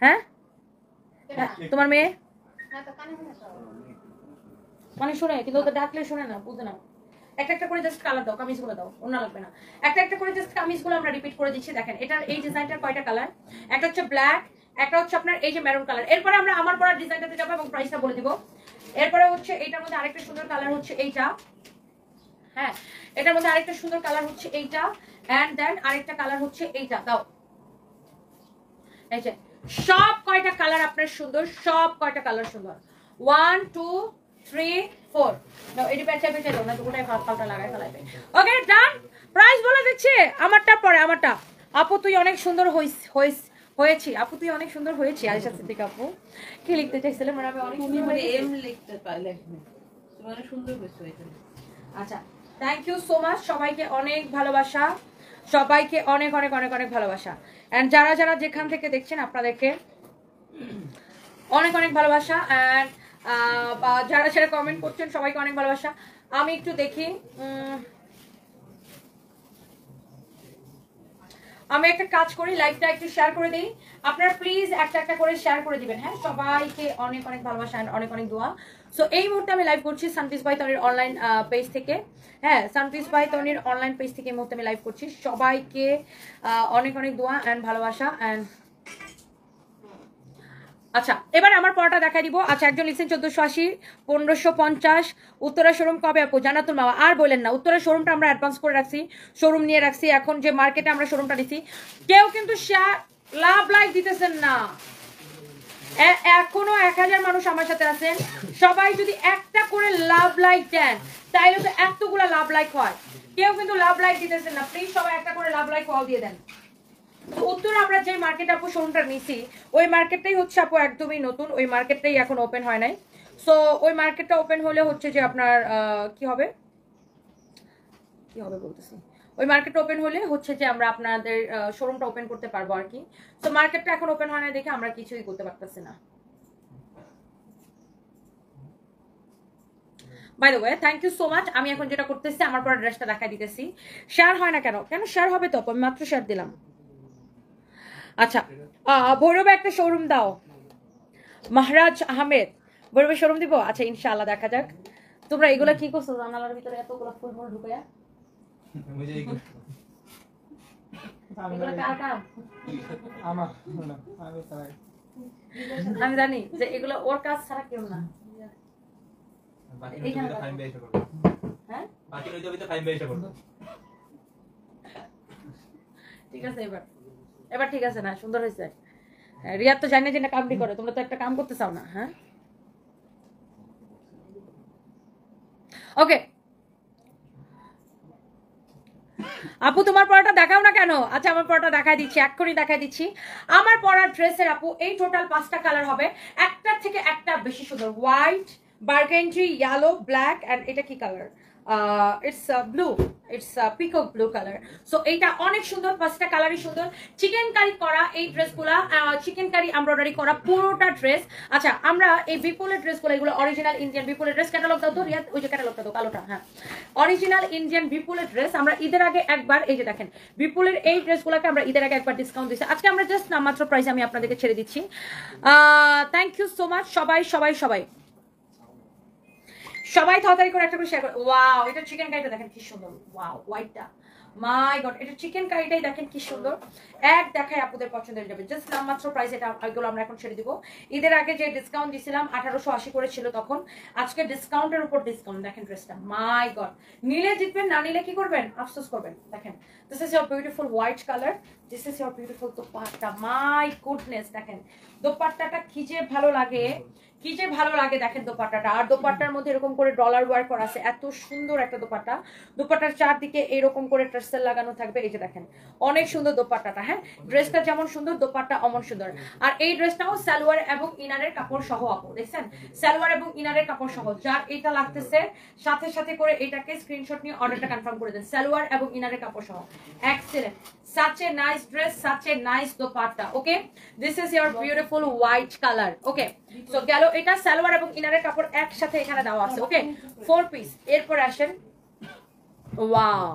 হ্যাঁ, তোমার মেয়ে মানে শুনে, কিন্তু ওকে ডাকলে শুনে না, বুঝে না। একটা একটা করে জাস্ট কালার দাও, কামিজগুলো দাও, অন্য লাগবে না। একটা একটা করে জাস্ট কামিজগুলো আমরা রিপিট করে দিচ্ছি। দেখেন এটার এই ডিজাইনটার কয়টা কালার, একটা হচ্ছে ব্ল্যাক, একটা হচ্ছে আপনার এই যে মেরুন কালার। এরপরে আমরা আমার পরা ডিজাইনটাতে যাবো এবং প্রাইসটা বলে দিব। এরপরে হচ্ছে এইটার মধ্যে আরেকটা সুন্দর কালার হচ্ছে এইটা। হ্যাঁ, এটার মধ্যে আরেকটা সুন্দর কালার হচ্ছে এইটা, এন্ড দেন আরেকটা কালার হচ্ছে এইটা। দাও, এই যে সব কয়টা কালার আপনার সুন্দর, সব কয়টা কালার সুন্দর। 1 2 3 4 নাও, এডি পেঁচা পেঁচা দাও না, দুটোই ফালটা লাগাই ফেলাইবে। ওকে ডান, প্রাইস বলে দিচ্ছি। আমারটা পরে আমারটা। আপু তুই অনেক সুন্দর হয়েছি, আপু তুই অনেক সুন্দর হয়েছি। আয়েশা সিদ্দিকা আপু কি লিখতে চাইছিলেন? মানে আমি অনেক সুন্দর, মানে এম লিখতে পারলে তুমি অনেক সুন্দর হয়েছো এটা। আচ্ছা, থ্যাংক ইউ সো মাচ, সবাইকে অনেক ভালোবাসা, সবাইকে অনেক অনেক অনেক অনেক ভালোবাসা। এন্ড যারা যারা যেখান থেকে দেখছেন আপনাদেরকে অনেক অনেক ভালোবাসা। এন্ড যারা যারা কমেন্ট করছেন সবাইকে অনেক ভালোবাসা। আমি একটু দেখি, আমি একটা কাজ করি, লাইভটা একটু শেয়ার করে দিই। আপনারা প্লিজ একটা একটা করে শেয়ার করে দিবেন। হ্যাঁ, সবাইকে অনেক অনেক ভালোবাসা, অনেক অনেক দোয়া। সো এই মুহূর্তে আমি লাইভ করছি সানপিস বাই তনির অনলাইন পেজ থেকে। হ্যাঁ, সানপিস বাই তনির অনলাইন পেজ থেকে এই মুহূর্তে আমি লাইভ করছি। সবাইকে অনেক অনেক দোয়া অ্যান্ড ভালোবাসা। অ্যান্ড আচ্ছা, এবার আমার পড়াটা দেখাই দিব। আচ্ছা, একজন লিখছেন 1480 1550 উত্তরা শোরুম কবে আপু? জানাতুল মাওয়া। আর বলেন না, উত্তরা শোরুমটা আমরা অ্যাডভান্স করে রাখছি, শোরুম নিয়ে রাখছি। এখন যে মার্কেটে আমরা শোরুমটা নিছি, কেউ কিন্তু লাভ লাইক দিতেছেন না। এখনো 1000 মানুষ আমার সাথে আছেন, সবাই যদি একটা করে লাভ লাইক দেন তাইলে তো এতগুলা লাভ লাইক হয়। কেউ কিন্তু লাভ লাইক দিতেছেন না, প্লিজ সবাই একটা করে লাভ লাইক কল দিয়ে দেন। উত্তর আমরা যে মার্কেট আপু শোরুমটা নিছি, ওই মার্কেটটাই হচ্ছে আপু একদমই নতুন, ওই মার্কেটটাই এখন ওপেন হয় নাই। সো ওই মার্কেটটা ওপেন হলে হচ্ছে যে আপনার কি হবে বলতেছি, ওই মার্কেট ওপেন হলে হচ্ছে যে আমরা আপনাদের শোরুমটা ওপেন করতে পারবো আর কি। তো মার্কেটটা এখন ওপেন হয় না দেখে আমরা কিছুই করতে পারতেছি না। By the way, thank you so much. আমি এখন যেটা করতেছি, আমার পর ড্রেসটা দেখাই দিতেছি। শেয়ার হয় না কেন? কেন শেয়ার হবে তো, আমি মাত্র শেয়ার দিলাম। আচ্ছা, ভৈরবে একটা শোরুম দাও। মহারাজ আহমেদ, ভৈরবে শোরুম দিব? আচ্ছা, ইনশাআল্লাহ দেখা যাক। তোমরা এগুলা কি করছো জানালার ভিতরে এতগুলো ফুলমুল ঢুকায়া? আমি জানি যে এগুলো ওর কাজ ছাড়া কেউ না। হ্যাঁ, ঠিক আছে, এবার ঠিক আছে না? সুন্দর হয়েছে। রিয়াদ তো জানে যে না কামটি করে, তোমরা তো একটা কাম করতে চাও না। হ্যাঁ, ওকে আপু তোমার পড়াটা দেখাও না কেন? আচ্ছা, আমার পড়াটা দেখাই দিচ্ছি, এক্ষুনি দেখাই দিচ্ছি। আমার পড়ার ড্রেসের আপু এই টোটাল 5টা কালার হবে, একটার থেকে একটা বেশি সুন্দর। White, burgundy, yellow, black and এটা কি colour? It's blue, it's peacock blue colour. So এইটা অনেক সুন্দর, 5টা কালারই সুন্দর। চিকেন কারি করা এই ড্রেসগুলা, চিকেন কারি এমব্রয়ডারি করা পুরোটা ড্রেস। আচ্ছা, আমরা এই বিপুলের ড্রেসগুলো, এগুলো অরিজিনাল ইন্ডিয়ান বিপুলের ড্রেস। ক্যাটালগ দাও তো রিয়াদ, ওই যে ক্যাটালগটা দাও কালোটা। হ্যাঁ, অরিজিনাল ইন্ডিয়ান বিপুলের ড্রেস। আমরা ঈদের আগে একবার, এই যে দেখেন বিপুলের এই ড্রেসগুলোকে আমরা ঈদের আগে একবার ডিসকাউন্ট দিচ্ছি। আজকে আমরা জাস্ট নামমাত্র প্রাইসে আমি আপনাদেরকে ছেড়ে দিচ্ছি। থ্যাংক ইউ সো মাচ সবাই সবাই সবাই সবাই তাড়াতাড়ি করে একটা করে শেয়ার করো। ওয়াও, এটা চিকেন কারিটা দেখেন কি সুন্দর। ওয়াও, হোয়াইটটা, মাই গড, এটা চিকেন কারিটাই দেখেন কি সুন্দর। এক দেখায় আপনাদের পছন্দ হয়ে যাবে। জাস্ট নামমাত্র প্রাইস এটা, এগুলো আমরা এখন ছেড়ে দিব। ঈদের আগে যে ডিসকাউন্ট দিছিলাম 1880 করে ছিল তখন, আজকে ডিসকাউন্টের উপর ডিসকাউন্ট। দেখেন ড্রেসটা, মাই গড, নিলে জিতবেন, না নিলে কি করবেন? আফসোস করবেন। দেখেন, this is your beautiful white colour, this is your beautiful dupatta. My goodness, দেখেন দোপাট্টাটা কি যে ভালো লাগে, কি যে ভালো লাগে দেখেন দোপাট্টাটা। আর দোপাট্টার মধ্যে এরকম করে ডলার ওয়ার্ক করা আছে, এত সুন্দর একটা দোপাট্টা। দোপাট্টার চারদিকে এরকম করে টার্সেল লাগানো থাকবে, এই যে দেখেন অনেক সুন্দর দোপাট্টাটা। হ্যাঁ, ড্রেসটা যেমন সুন্দর, দোপাট্টা অমন সুন্দর। আর এই ড্রেসটাও সালোয়ার এবং ইনারের কাপড় সহ আপু, দেখছেন সালোয়ার এবং ইনারের কাপড় সহ। যার এটা লাগতেছে সাথে সাথে করে এটাকে স্ক্রিনশট নিয়ে অর্ডারটা কনফার্ম করে দেন, সালোয়ার এবং ইনারের কাপড় সহ। Excellent, such a nice dress, such a nice dupatta. Okay, this is your beautiful white color. Okay, so গেল এটা সালোয়ার এবং ইনারের কাপড় একসাথে এখানে দেওয়া আছে। ওকে, 4 পিস। এরপর আসেন, wow,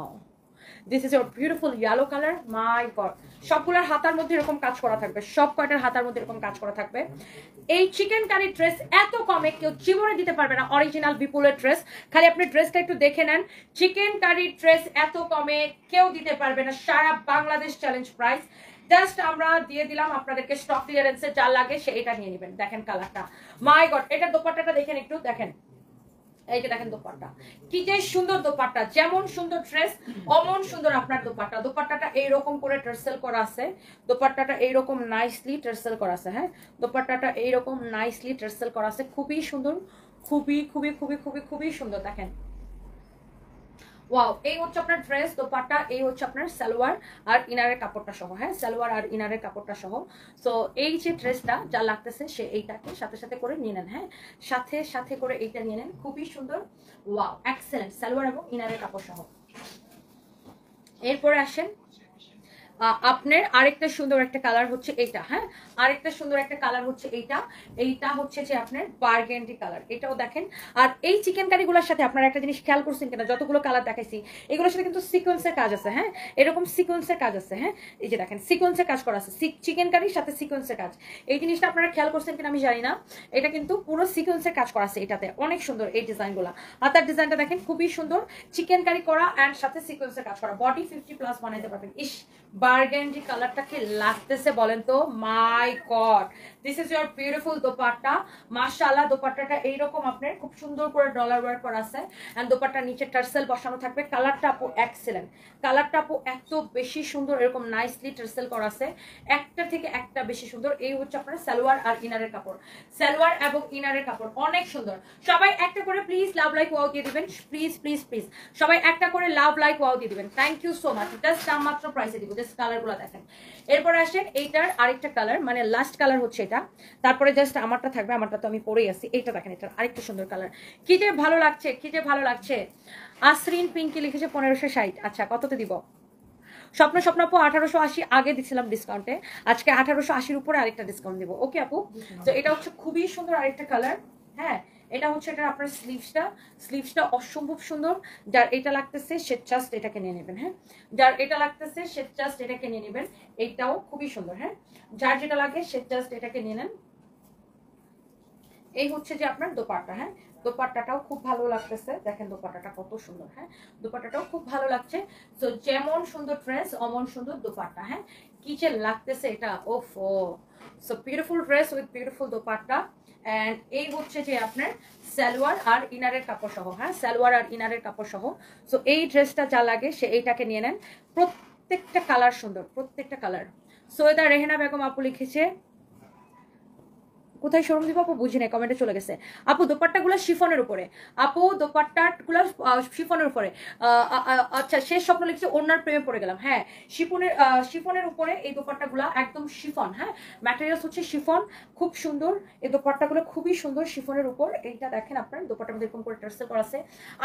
this is your beautiful yellow colour. My god, সবগুলোর হাতার মধ্যে এরকম কাজ করা থাকবে, সব কয়টার হাতার মধ্যে এরকম কাজ করা থাকবে। এই চিকেন কারি ড্রেস এত কমে কেউ জীবনে দিতে পারবে না, অরিজিনাল বিপুলের ড্রেস। খালি আপনি ড্রেসটা একটু দেখে নেন, চিকেন কারি ড্রেস এত কমে কেউ দিতে পারবে না, সারা বাংলাদেশ চ্যালেঞ্জ প্রাইস। জাস্ট আমরা দিয়ে দিলাম আপনাদেরকে স্টক ক্লিয়ারেন্সে, যা লাগে সে এটা নিয়ে নেবেন। দেখেন কালারটা, মাই গড, এটা দোপাট্টাটা দেখেন একটু, দেখেন এই যে দেখেন দোপাট্টা, কি যে সুন্দর দোপাট্টা, যেমন সুন্দর ড্রেস অমন সুন্দর আপনার দোপাট্টা। দোপাট্টাটা এইরকম করে টার্সেল করা আছে, দোপাট্টাটা এইরকম নাইসলি টার্সেল করা আছে। হ্যাঁ, দোপাট্টাটা এইরকম নাইসলি টার্সেল করা আছে, খুবই সুন্দর, খুবই খুবই খুবই খুবই খুবই সুন্দর। দেখেন, ওয়াও, এই হচ্ছে আপনার ড্রেস, দোপাট্টা, এই হচ্ছে আপনার সালোয়ার আর ইনারের কাপড়টা সহ। হ্যাঁ, সালোয়ার আর ইনারের কাপড়টা সহ। সো এই যে ড্রেসটা যা লাগতেছে সে এইটাকে সাথে সাথে করে নিয়ে নেন। হ্যাঁ, সাথে সাথে করে এইটা নিয়ে নেন, খুবই সুন্দর। ওয়াও, এক্সেলেন্ট, সালোয়ার এবং ইনারের কাপড় সহ। এরপরে আসেন, আপনার আরেকটা সুন্দর একটা কালার হচ্ছে এইটা। হ্যাঁ, আরেকটা সুন্দর একটা কালার হচ্ছে এইটা। এইটা হচ্ছে যে আপনার বার্গেন্ডি কালার, এটাও দেখেন। আর এই চিকেন কারিগুলোর সাথে আপনারা একটা জিনিস খেয়াল করছেন কিনা, যতগুলো কালার দেখাইছি এগুলোর সাথে কিন্তু সিকোয়েন্সের কাজ আছে। হ্যাঁ, এরকম সিকোয়েন্সের কাজ আছে। হ্যাঁ, এই যে দেখেন সিকোয়েন্সের কাজ করা আছে, চিকেন কারির সাথে সিকোয়েন্সের কাজ। এই জিনিসটা আপনারা খেয়াল করছেন কিনা আমি জানি না, এটা কিন্তু পুরো সিকোয়েন্সের কাজ করা আছে এটাতে, অনেক সুন্দর এই ডিজাইনগুলো। আর তার ডিজাইনটা দেখেন খুবই সুন্দর, চিকেন কারি করা অ্যান্ড সাথে সিকোয়েন্সের কাজ করা, বডি 50+ বানাইতে পারবেন। ইস, বার্গেন্ডি কালারটা কি লাগতেছে বলেন তো, my god, this is your beautiful dupatta. মাশাআল্লাহ, দোপাট্টাটা এইরকম আপনার খুব সুন্দর করে ডলার ওয়ার্ক করা আছে, এন্ড দোপাট্টার নিচে টার্সেল বসানো থাকবে। কালারটা আপু এক্সেলেন্ট, কালারটা আপু এত বেশি সুন্দর, এরকম নাইসলি টার্সেল করা আছে, একটা থেকে একটা বেশি সুন্দর। এই হচ্ছে আপনার সালোয়ার আর ইনারের কাপড়, সালোয়ার এবং ইনারের কাপড় অনেক সুন্দর। সবাই একটা করে প্লিজ লাভ লাইক ওয়াও দিয়ে দিবেন, প্লিজ প্লিজ প্লিজ সবাই একটা করে লাভ লাইক ওয়াও দিয়ে দিবেন। Thank you so much. Just নামমাত্র প্রাইসে দিব, জাস্ট কালারগুলো দেখেন। এরপরে আসেন এইটার আরেকটা কালার, মানে লাস্ট কালার হচ্ছে এটা। তারপরে জাস্ট আমারটা থাকবে, আমারটা তো আমি পরেই আছি। এইটা দেখেন, এটার আরেকটা সুন্দর কালার, কি যে ভালো লাগছে, কি যে ভালো লাগছে। আসরিন পিঙ্কি লিখেছে 1560। আচ্ছা, কততে দিব? স্বপ্ন স্বপ্ন আপু 1880 আগে দিচ্ছিলাম ডিসকাউন্টে, আজকে 1880-র উপরে আরেকটা ডিসকাউন্ট দিব। ওকে আপু, তো এটা হচ্ছে খুবই সুন্দর আরেকটা কালার। হ্যাঁ, এটা হচ্ছে এটা আপনার স্লিভসটা অসম্ভব সুন্দর। যার এটা লাগতেছে সে জাস্ট এটাকে নিয়ে নেবেন। হ্যাঁ, যার এটা লাগতেছে সে জাস্ট এটাকে নিয়ে নেবেন, এইটাও খুবই সুন্দর। হ্যাঁ, যার যেটা লাগে সে জাস্ট এটাকে নিয়ে নেন। এই হচ্ছে যে আপনার দোপাট্টা। হ্যাঁ, দোপাট্টাটাও খুব ভালো লাগতেছে, দেখেন দোপাট্টাটা কত সুন্দর। হ্যাঁ, দোপাট্টাটাও খুব ভালো লাগছে। সো যেমন সুন্দর ড্রেস অমন সুন্দর দোপাট্টা। হ্যাঁ, কি যে লাগতেছে এটা, ওফো। So beautiful dress with beautiful dupatta. And এই হচ্ছে যে আপনার সালোয়ার আর ইনারের কাপড় সহ। হ্যাঁ, সালোয়ার আর ইনারের কাপড় সহ। সো এই ড্রেসটা যা লাগে সে এইটাকে নিয়ে নেন। প্রত্যেকটা কালার সুন্দর, প্রত্যেকটা কালার। সৈয়দা রেহেনা বেগম আপু লিখেছে, কোথায় শোরুম দিব আপু বুঝি নাই, কমেন্টে চলে গেছে। আপু দোপাট্টাগুলো শিফনের উপরে, আপু দোপাট্টাগুলো শিফনের উপরে। আচ্ছা, শেষ স্বপ্ন লিখছে ওনার প্রেমে পড়ে গেলাম। হ্যাঁ, শিফনের উপরে এই দোপাট্টাগুলো একদম শিফন। হ্যাঁ, ম্যাটেরিয়ালস হচ্ছে শিফন, খুব সুন্দর এই দোপাট্টাগুলো, খুবই সুন্দর শিফনের উপর। এইটা দেখেন আপনার দোপাট্টার মধ্যে এরকম করে টার্সেল করা আছে।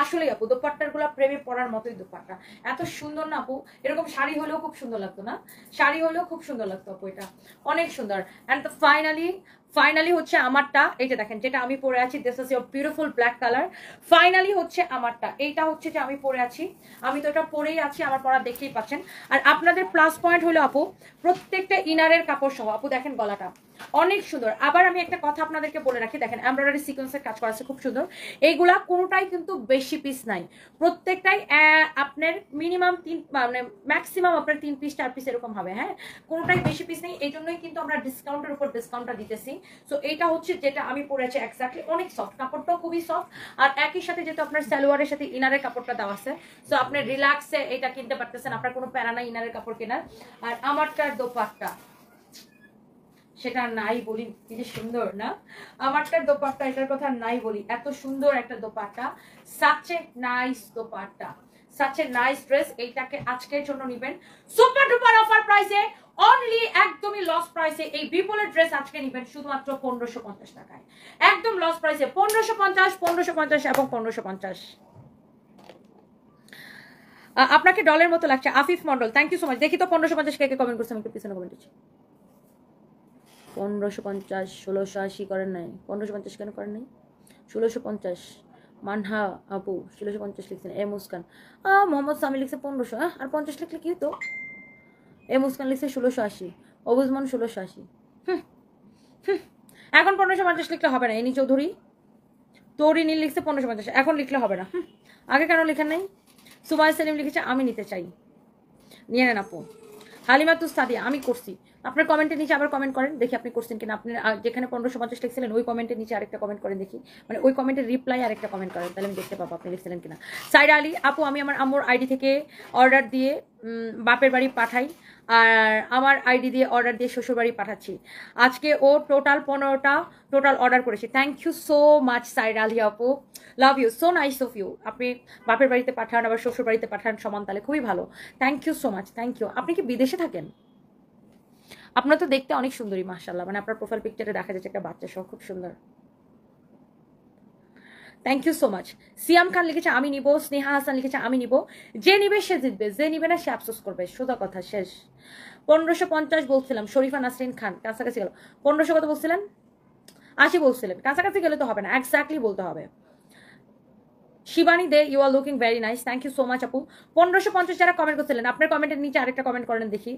আসলেই আপু দোপাট্টাগুলো প্রেমে পড়ার মতোই দোপাট্টা, এত সুন্দর না আপু। এরকম শাড়ি হলেও খুব সুন্দর লাগতো না, শাড়ি হলেও খুব সুন্দর লাগতো আপু, এটা অনেক সুন্দর। অ্যান্ড ফাইনালি হচ্ছে আমারটা, এই যে দেখেন যেটা আমি পরে আছি, this is your beautiful black colour. Finally হচ্ছে আমারটা, এইটা হচ্ছে যে আমি পরে আছি, আমি তো এটা পরেই আছি, আমার পরা দেখতেই পাচ্ছেন। আর আপনাদের প্লাস পয়েন্ট হলো আপু প্রত্যেকটা ইনারের কাপড় সহ। আপু দেখেন গলাটা অনেক সুন্দর। আবার আমি একটা কথা আপনাদেরকে বলে রাখি, দেখেন এমব্রয়ডারি সিকোয়েন্সের কাজ করা আছে খুব সুন্দর। এইগুলা কোনোটাই কিন্তু বেশি পিস নাই, প্রত্যেকটাই আপনার মিনিমাম 3, মানে ম্যাক্সিমাম আপনার 3 পিস 4 পিস এরকম হবে। হ্যাঁ, কোনোটাই বেশি পিস নেই, এই জন্যই কিন্তু আমরা ডিসকাউন্টের উপর ডিসকাউন্টটা দিতেছি। সো এইটা হচ্ছে যেটা আমি পরেছি এক্স্যাক্টলি, অনেক সফট, কাপড়টাও খুবই সফট। আর একই সাথে যেহেতু আপনার সালোয়ারের সাথে ইনারের কাপড়টা দেওয়া আছে, সো আপনি রিল্যাক্সে এটা কিনতে পারতেছেন, আপনার কোনো প্যারা নাই ইনারের কাপড় কেনার। আর আমারটার দোপাট্টা সেটা নাই বলি, কি যে সুন্দর না আমারটার দোপাট্টা, এটার কথা নাই বলি, এত সুন্দর একটা dupatta, such a nice dupatta, such a nice dress. এইটাকে আজকের জন্য নিবেন সুপার ডুপার অফার প্রাইসে, অনলি একদমই লস প্রাইসে। এই বিপুলের ড্রেস আজকে নিবেন শুধুমাত্র 1550 টাকায়, একদম লস প্রাইসে 1550 এবং 1550। আপনাকে ডলের মতো লাগছে Afif Mondal, thank you so much. দেখি তো 1550 কে কমেন্ট করছে, আমি একটু পিছনে কমেন্ট দিচ্ছি। 1550 1680 করেন নাই, 1550 কেন করেন নাই? 1650 মানহা আপু 1650 লিখছেন। এ মুস্কান মোহাম্মদ সামি লিখছে 1500, আর 50 লিখলে কি হতো? এ মুস্কান লিখছে 1680, অবুজমান 1680। এখন 1550 লিখলে হবে না। এনি চৌধুরী তোরই নীল লিখছে 1550, এখন লিখলে হবে না। আগে কেন লেখেন নাই? সুমাই সেলিম লিখেছে আমি নিতে চাই, নিয়ে নেন আপু। হালিমা তু সাদিয়া আমি করছি। আপনার কমেন্টের নিচে আবার কমেন্ট করেন, দেখি আপনি করছেন কিনা। আপনি যেখানে 1550 লিখছিলেন ওই কমেন্টের নিচে আরেকটা কমেন্ট করেন দেখি, মানে ওই কমেন্টের রিপ্লাই আরেকটা কমেন্ট করেন, তাহলে আমি দেখতে পাবো আপনি লিখছিলেন কিনা। সাইরা আলী আপু আমি আমার আম্মুর আইডি থেকে অর্ডার দিয়ে বাপের বাড়ি পাঠাই, আর আমার আইডি দিয়ে অর্ডার দিয়ে শ্বশুর বাড়ি পাঠাচ্ছি। আজকে ও টোটাল 15টা টোটাল অর্ডার করেছি। Thank you so much Saira Ali আপু, love you, so nice of you. আপনি বাপের বাড়িতে পাঠান আবার শ্বশুর বাড়িতে পাঠান সমান, তাহলে খুবই ভালো। Thank you so much, thank you. আপনি কি বিদেশে থাকেন? আপনার তো দেখতে অনেক সুন্দরী মাশাআল্লাহ, মানে আপনার প্রোফাইল পিকচারে দেখা যাচ্ছে একটা বাচ্চা সহ, খুব সুন্দর। Thank you so much. Siam Khan লিখেছে আমি নিব, স্নেহা হাসান লিখেছে আমি নিব। যে নিবে সে জিতবে, যে নিবে না সে আফসোস করবে, সোজা কথা শেষ। 1550 বলছিলাম, শরীফা নাসরিন খান কাছাকাছি গেল। 1500 কত বলছিলেন? 80 বলছিলেন, কাছাকাছি গেলে তো হবে না, এক্স্যাক্টলি বলতে হবে। Shivani Dey you are looking very nice, thank you so much আপু। 1550 যারা কমেন্ট করছিলেন আপনার কমেন্টের নিচে আরেকটা কমেন্ট করেন দেখি।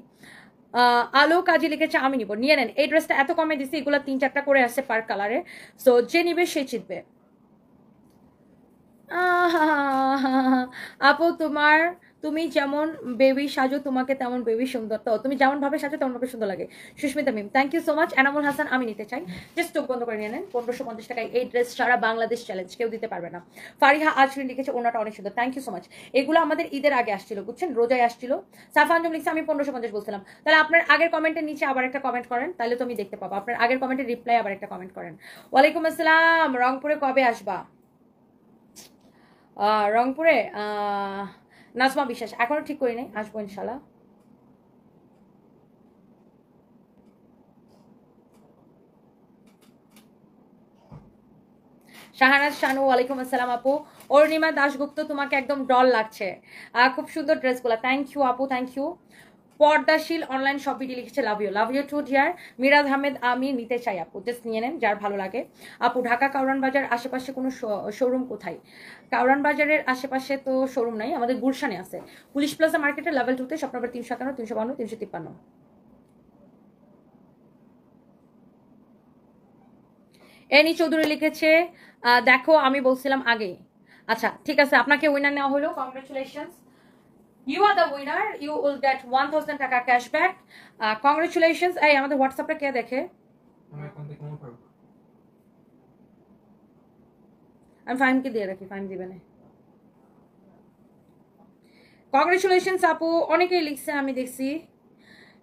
আলো কাজী লিখেছে আমি নিব, নিয়ে নেন। এই ড্রেসটা এত কমে দিচ্ছি, এগুলো 3-4টা করে আসছে পার কালারে, সো যে নিবে সে জিতবে। আপু তুমি যেমন বেবি সাজো তোমাকে তেমন বেবি সুন্দর, তো তুমি যেমন ভাবে সাজো তেমন ভাবে সুন্দর লাগে। Susmita Mim thank you so much. Enamul Hasan আমি নিতে চাই, জাস্ট চোখ বন্ধ করে নিয়ে নেন। 1550 টাকায় এই ড্রেস সারা বাংলাদেশ চ্যালেঞ্জ, কেউ দিতে পারবে না। ফারিহা আজরিন লিখেছে ওনাটা অনেক সুন্দর, থ্যাংক ইউ সো মাচ। এগুলো আমাদের ঈদের আগে আসছিল বুঝছেন, রোজায় আসছিল। সাফানজম লিখছে আমি 1550 বলছিলাম, তাহলে আপনার আগের কমেন্টের নিচে আবার একটা কমেন্ট করেন, তাহলে তো আমি দেখতে পাবো। আপনার আগের কমেন্টের রিপ্লাই আবার একটা কমেন্ট করেন। ওয়ালাইকুম আসসালাম, রংপুরে কবে আসবা? রংপুরে নাজমা বিশ্বাস এখনো ঠিক করি নাই, আসবো ইনশাল্লাহ। শাহানাজ শানু ওয়ালাইকুম আসসালাম আপু। অর্ণিমা দাশগুপ্ত তোমাকে একদম ডল লাগছে, খুব সুন্দর ড্রেসগুলো, থ্যাংক ইউ আপু, থ্যাংক ইউ। পর্দাশীল অনলাইন শপিটি লিখেছে love you too dear. Miraj Ahmed আমি নিতে চাই আপু, জাস্ট নিয়ে নেন যার ভালো লাগে। আপু ঢাকা কাউরান বাজার আশেপাশে কোনো শোরুম কোথায়? কাউরান বাজারের আশেপাশে তো শোরুম নাই, আমাদের গুলশানে আছে, পুলিশ প্লাজা মার্কেটের লেভেল 2তে, শপ নাম্বার 351 352 353। এনি চৌধুরী লিখেছে দেখো আমি বলছিলাম আগে। আচ্ছা ঠিক আছে, আপনাকে উইনার নেওয়া হলো, congratulations, you are the winner, you will get 1000 টাকা ক্যাশব্যাক, কংগ্রেচুলেশনস। এই আমাদের হোয়াটসঅ্যাপটা কে দেখে? আমি ফাইমকে দিয়ে রাখি, ফাইম দিবে না। কংগ্রেচুলেশনস আপু, অনেকেই লিখছে আমি দেখছি।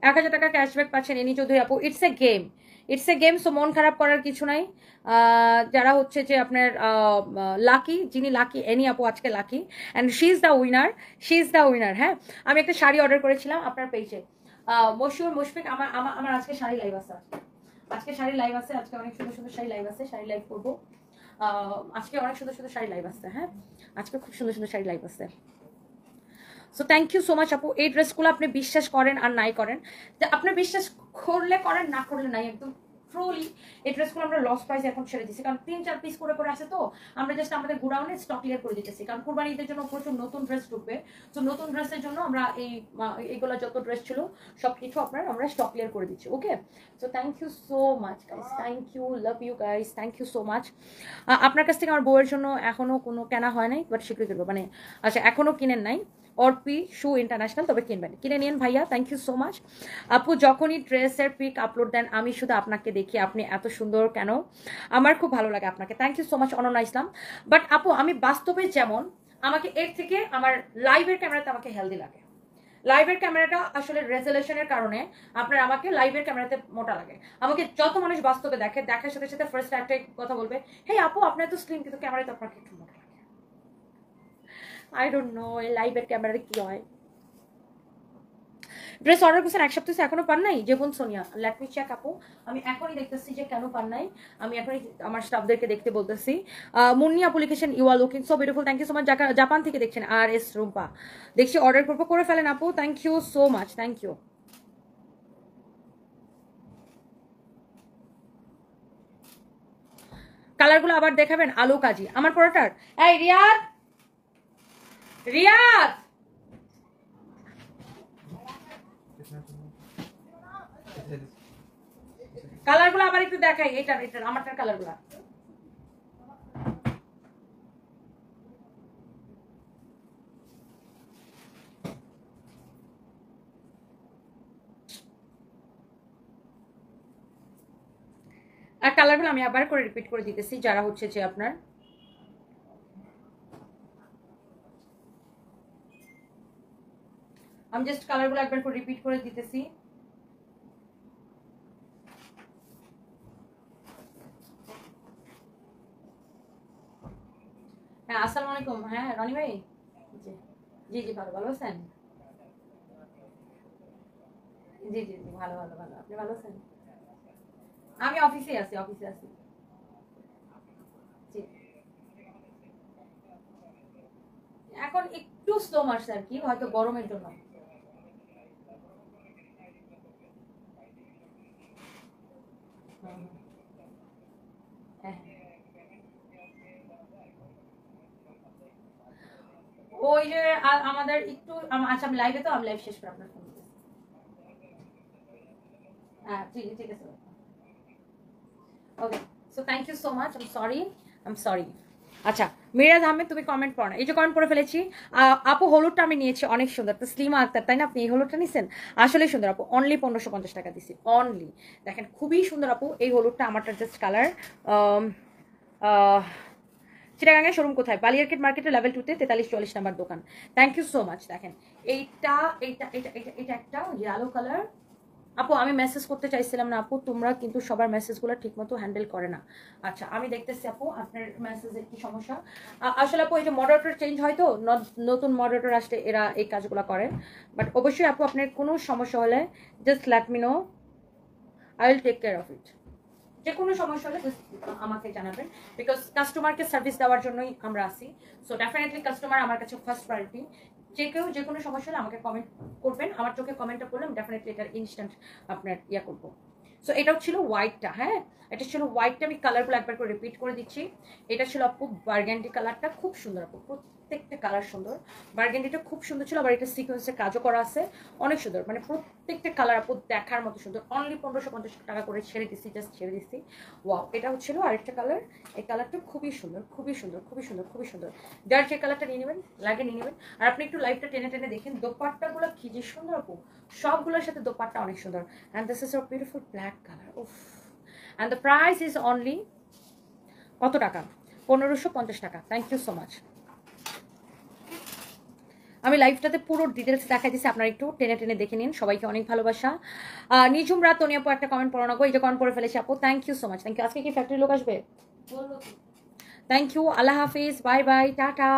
1000 টাকা ক্যাশব্যাক পাচ্ছেন এনি চৌধুরী আপু। It's a game, it's a game, so মন খারাপ করার কিছু নাই। যারা হচ্ছে যে আপনার লাকি, যিনি লাকি এনি আপু আজকে lucky, and she is the winner, she is the winner. হ্যাঁ, আমি একটা শাড়ি অর্ডার করেছিলাম আপনার পেজে, মশিউর মুশফিক। আমার আমার আমার আজকে শাড়ি লাইভ আছে, আজকে শাড়ি লাইভ আছে, আজকে অনেক সুন্দর সুন্দর শাড়ি লাইভ আছে, শাড়ি লাইভ করবো আজকে, অনেক সুন্দর সুন্দর শাড়ি লাইভ আছে। হ্যাঁ, আজকে খুব সুন্দর সুন্দর শাড়ি লাইভ আছে। So thank you so much আপু। এই ড্রেসগুলো আপনি বিশ্বাস করেন আর নাই করেন, যে আপনি বিশ্বাস করলে করেন, না করলে নাই, একদম ট্রুলি এই ড্রেসগুলো আমরা লস প্রাইসে এখন ছেড়ে দিচ্ছি, কারণ 3-4 পিস করে করে আসে, তো আমরা জাস্ট আমাদের গোডাউনে স্টক ক্লিয়ার করে দিতেছি, কারণ কুরবানি ঈদের জন্য প্রচুর নতুন ড্রেস ঢুকবে। তো নতুন ড্রেসের জন্য আমরা এইগুলো যত ড্রেস ছিল সব কিছু আপনার আমরা স্টক ক্লিয়ার করে দিচ্ছি। Okay, so thank you so much guys, thank you, love you guys, thank you so much. আপনার কাছ থেকে আমার বউয়ের জন্য এখনো কোনো কেনা হয় নাই, বাট শীঘ্রই কিনবো, মানে আচ্ছা এখনো কিনেন নাই, অর্পি শু ইন্টারন্যাশনাল, তবে কিনবেন, কিনে নিন ভাইয়া, থ্যাংক ইউ সো মাচ। আপু যখনই ড্রেসের পিক আপলোড দেন আমি শুধু আপনাকে দেখি, আপনি এত সুন্দর কেন, আমার খুব ভালো লাগে আপনাকে, thank you so much Ananya Islam. But আপু আমি বাস্তবে যেমন, আমাকে এর থেকে আমার লাইভের ক্যামেরাতে আমাকে হেলদি লাগে। লাইভের ক্যামেরাটা আসলে রেজুলেশনের কারণে আপনার আমাকে লাইভের ক্যামেরাতে মোটা লাগে। আমাকে যত মানুষ বাস্তবে দেখে, দেখার সাথে সাথে ফার্স্ট একটাই কথা বলবে, হে আপু আপনার তো স্লিম, কিন্তু ক্যামেরাতে আপনাকে একটু মোটা লাগে। আই ডোন্ট নো এই লাইভের ক্যামেরাতে কি হয়। ড্রেস অর্ডার করছেন এক সপ্তাহ এখনো পান নাই? জীবন সোনিয়া লেট মি চেক আপু, আমি এখনই দেখতেছি যে কেন পান নাই, আমি এখনই আমার স্টাফদেরকে দেখতে বলতেছি। মুন্নি আপু লিখেছেন you are looking so beautiful, thank you so much. Japan থেকে দেখছেন আর এস রুম্পা, দেখছি অর্ডার করবো, করে ফেলেন আপু, thank you so much, thank you. কালারগুলো আবার দেখাবেন, আলো কাজি আমার পরোটার। এই রিয়াদ, রিয়াদ কালারগুলো আবার একটু দেখাই, এটার এটার আমারটার কালারগুলো। আর কালারগুলো আমি আবার করে রিপিট করে দিতেছি, যারা হচ্ছে যে আপনার আমি জাস্ট কালারগুলো একবার করে রিপিট করে দিতেছি। হ্যাঁ আসসালামু আলাইকুম। হ্যাঁ রনি ভাই, জি জি জি ভালো, ভালো আছেন? জি জি জি ভালো ভালো ভালো, আপনি ভালো আছেন? আমি অফিসে আছি, অফিসে আছি। জি এখন একটু স্লো মারছে আর কি, হয়তো গরমের জন্য। হ্যাঁ ওই যে আমাদের একটু আচ্ছা আমি লাইভে, তো আমি লাইভ শেষ করে আপনার ফোন। হ্যাঁ ঠিক ঠিক আছে, okay. So thank you so much, I am sorry. আচ্ছা মিরাজ আহমেদ, তুমি কমেন্ট পড়ো না, এই যে কমেন্ট পড়ে ফেলেছি। আপু হলুদটা আমি নিয়েছি, অনেক সুন্দর। তো স্লিমা আক্তার, তাই না? আপনি এই হলুদটা নিছেন, আসলেই সুন্দর আপু। অনলি 1550 টাকা দিছি, অনলি। দেখেন খুবই সুন্দর আপু এই হলুদটা, আমারটা জাস্ট কালার। চিটাগাঙ্গের শোরুম কোথায়? বালিয়ারকেট মার্কেটে লেভেল 2-তে 43-44 নাম্বার দোকান। Thank you so much. দেখেন এইটা এইটা এটা এটা এটা একটা ইয়েলো কালার। আপু আমি মেসেজ করতে চাইছিলাম না আপু, তোমরা কিন্তু সবার মেসেজগুলো ঠিকমতো হ্যান্ডেল করে না। আচ্ছা আমি দেখতেছি আপু আপনার মেসেজের কি সমস্যা। আসলে আপু এই যে মডারেটর চেঞ্জ হয়, তো নতুন মডারেটর আসলে এরা এই কাজগুলো করে। বাট অবশ্যই আপু আপনার কোনো সমস্যা হলে just let me know, I will take care of it. যে কোনো সমস্যা হলে আমাকে জানাবেন, বিকজ কাস্টমারকে সার্ভিস দেওয়ার জন্যই আমরা আসি। সো ডেফিনেটলি কাস্টমার আমার কাছে ফার্স্ট প্রায়োরিটি। যে কেউ যে কোনো সমস্যা হলে আমাকে কমেন্ট করবেন, আমার চোখে কমেন্টটা করলে আমি ডেফিনেটলি এটার ইনস্ট্যান্ট আপনার ইয়া করবো। সো এটাও ছিল হোয়াইটটা, হ্যাঁ এটা ছিল হোয়াইটটা। আমি কালারগুলো একবার করে রিপিট করে দিচ্ছি। এটা ছিল আপু বার্গেন্ডি কালারটা, খুব সুন্দর আপু, প্রত্যেকটা কালার সুন্দর। বার্গেন্ডিটা খুব সুন্দর ছিল, আবার এটা সিকোয়েন্সের কাজও করা আছে, অনেক সুন্দর। মানে প্রত্যেকটা কালার আপু দেখার মতো সুন্দর। অনলি 1550 টাকা করে ছেড়ে দিচ্ছি, জাস্ট ছেড়ে দিচ্ছি। ওয়াও, এটা হচ্ছিল আরেকটা কালার। এই কালারটা খুবই সুন্দর, খুবই সুন্দর, খুবই সুন্দর, খুবই সুন্দর। যার যে কালারটা নিয়ে নেবেন, লাগে নিয়ে নেবেন। আর আপনি একটু লাইভটা টেনে টেনে দেখেন, দোপাট্টাগুলো কি যে সুন্দর আপু, সবগুলোর সাথে দোপাট্টা অনেক সুন্দর। And this is a beautiful black colour. উফ, and the price is only কত টাকা? 1550 টাকা। Thank you so much. আমি লাইভটাতে পুরো ডিটেলস দেখাই দিচ্ছি, আপনারা একটু টেনে টেনে দেখে নিন। সবাইকে অনেক ভালোবাসা। নিঝুম রাত, তনি আপু একটা কমেন্ট পড়ো না গো, এই যে কমেন্ট পড়ে ফেলেছি আপু। Thank you so much, thank you. আজকে কি ফ্যাক্টরি লোক আসবে? থ্যাংক ইউ, আল্লাহ হাফিজ, বাই বাই, টাটা।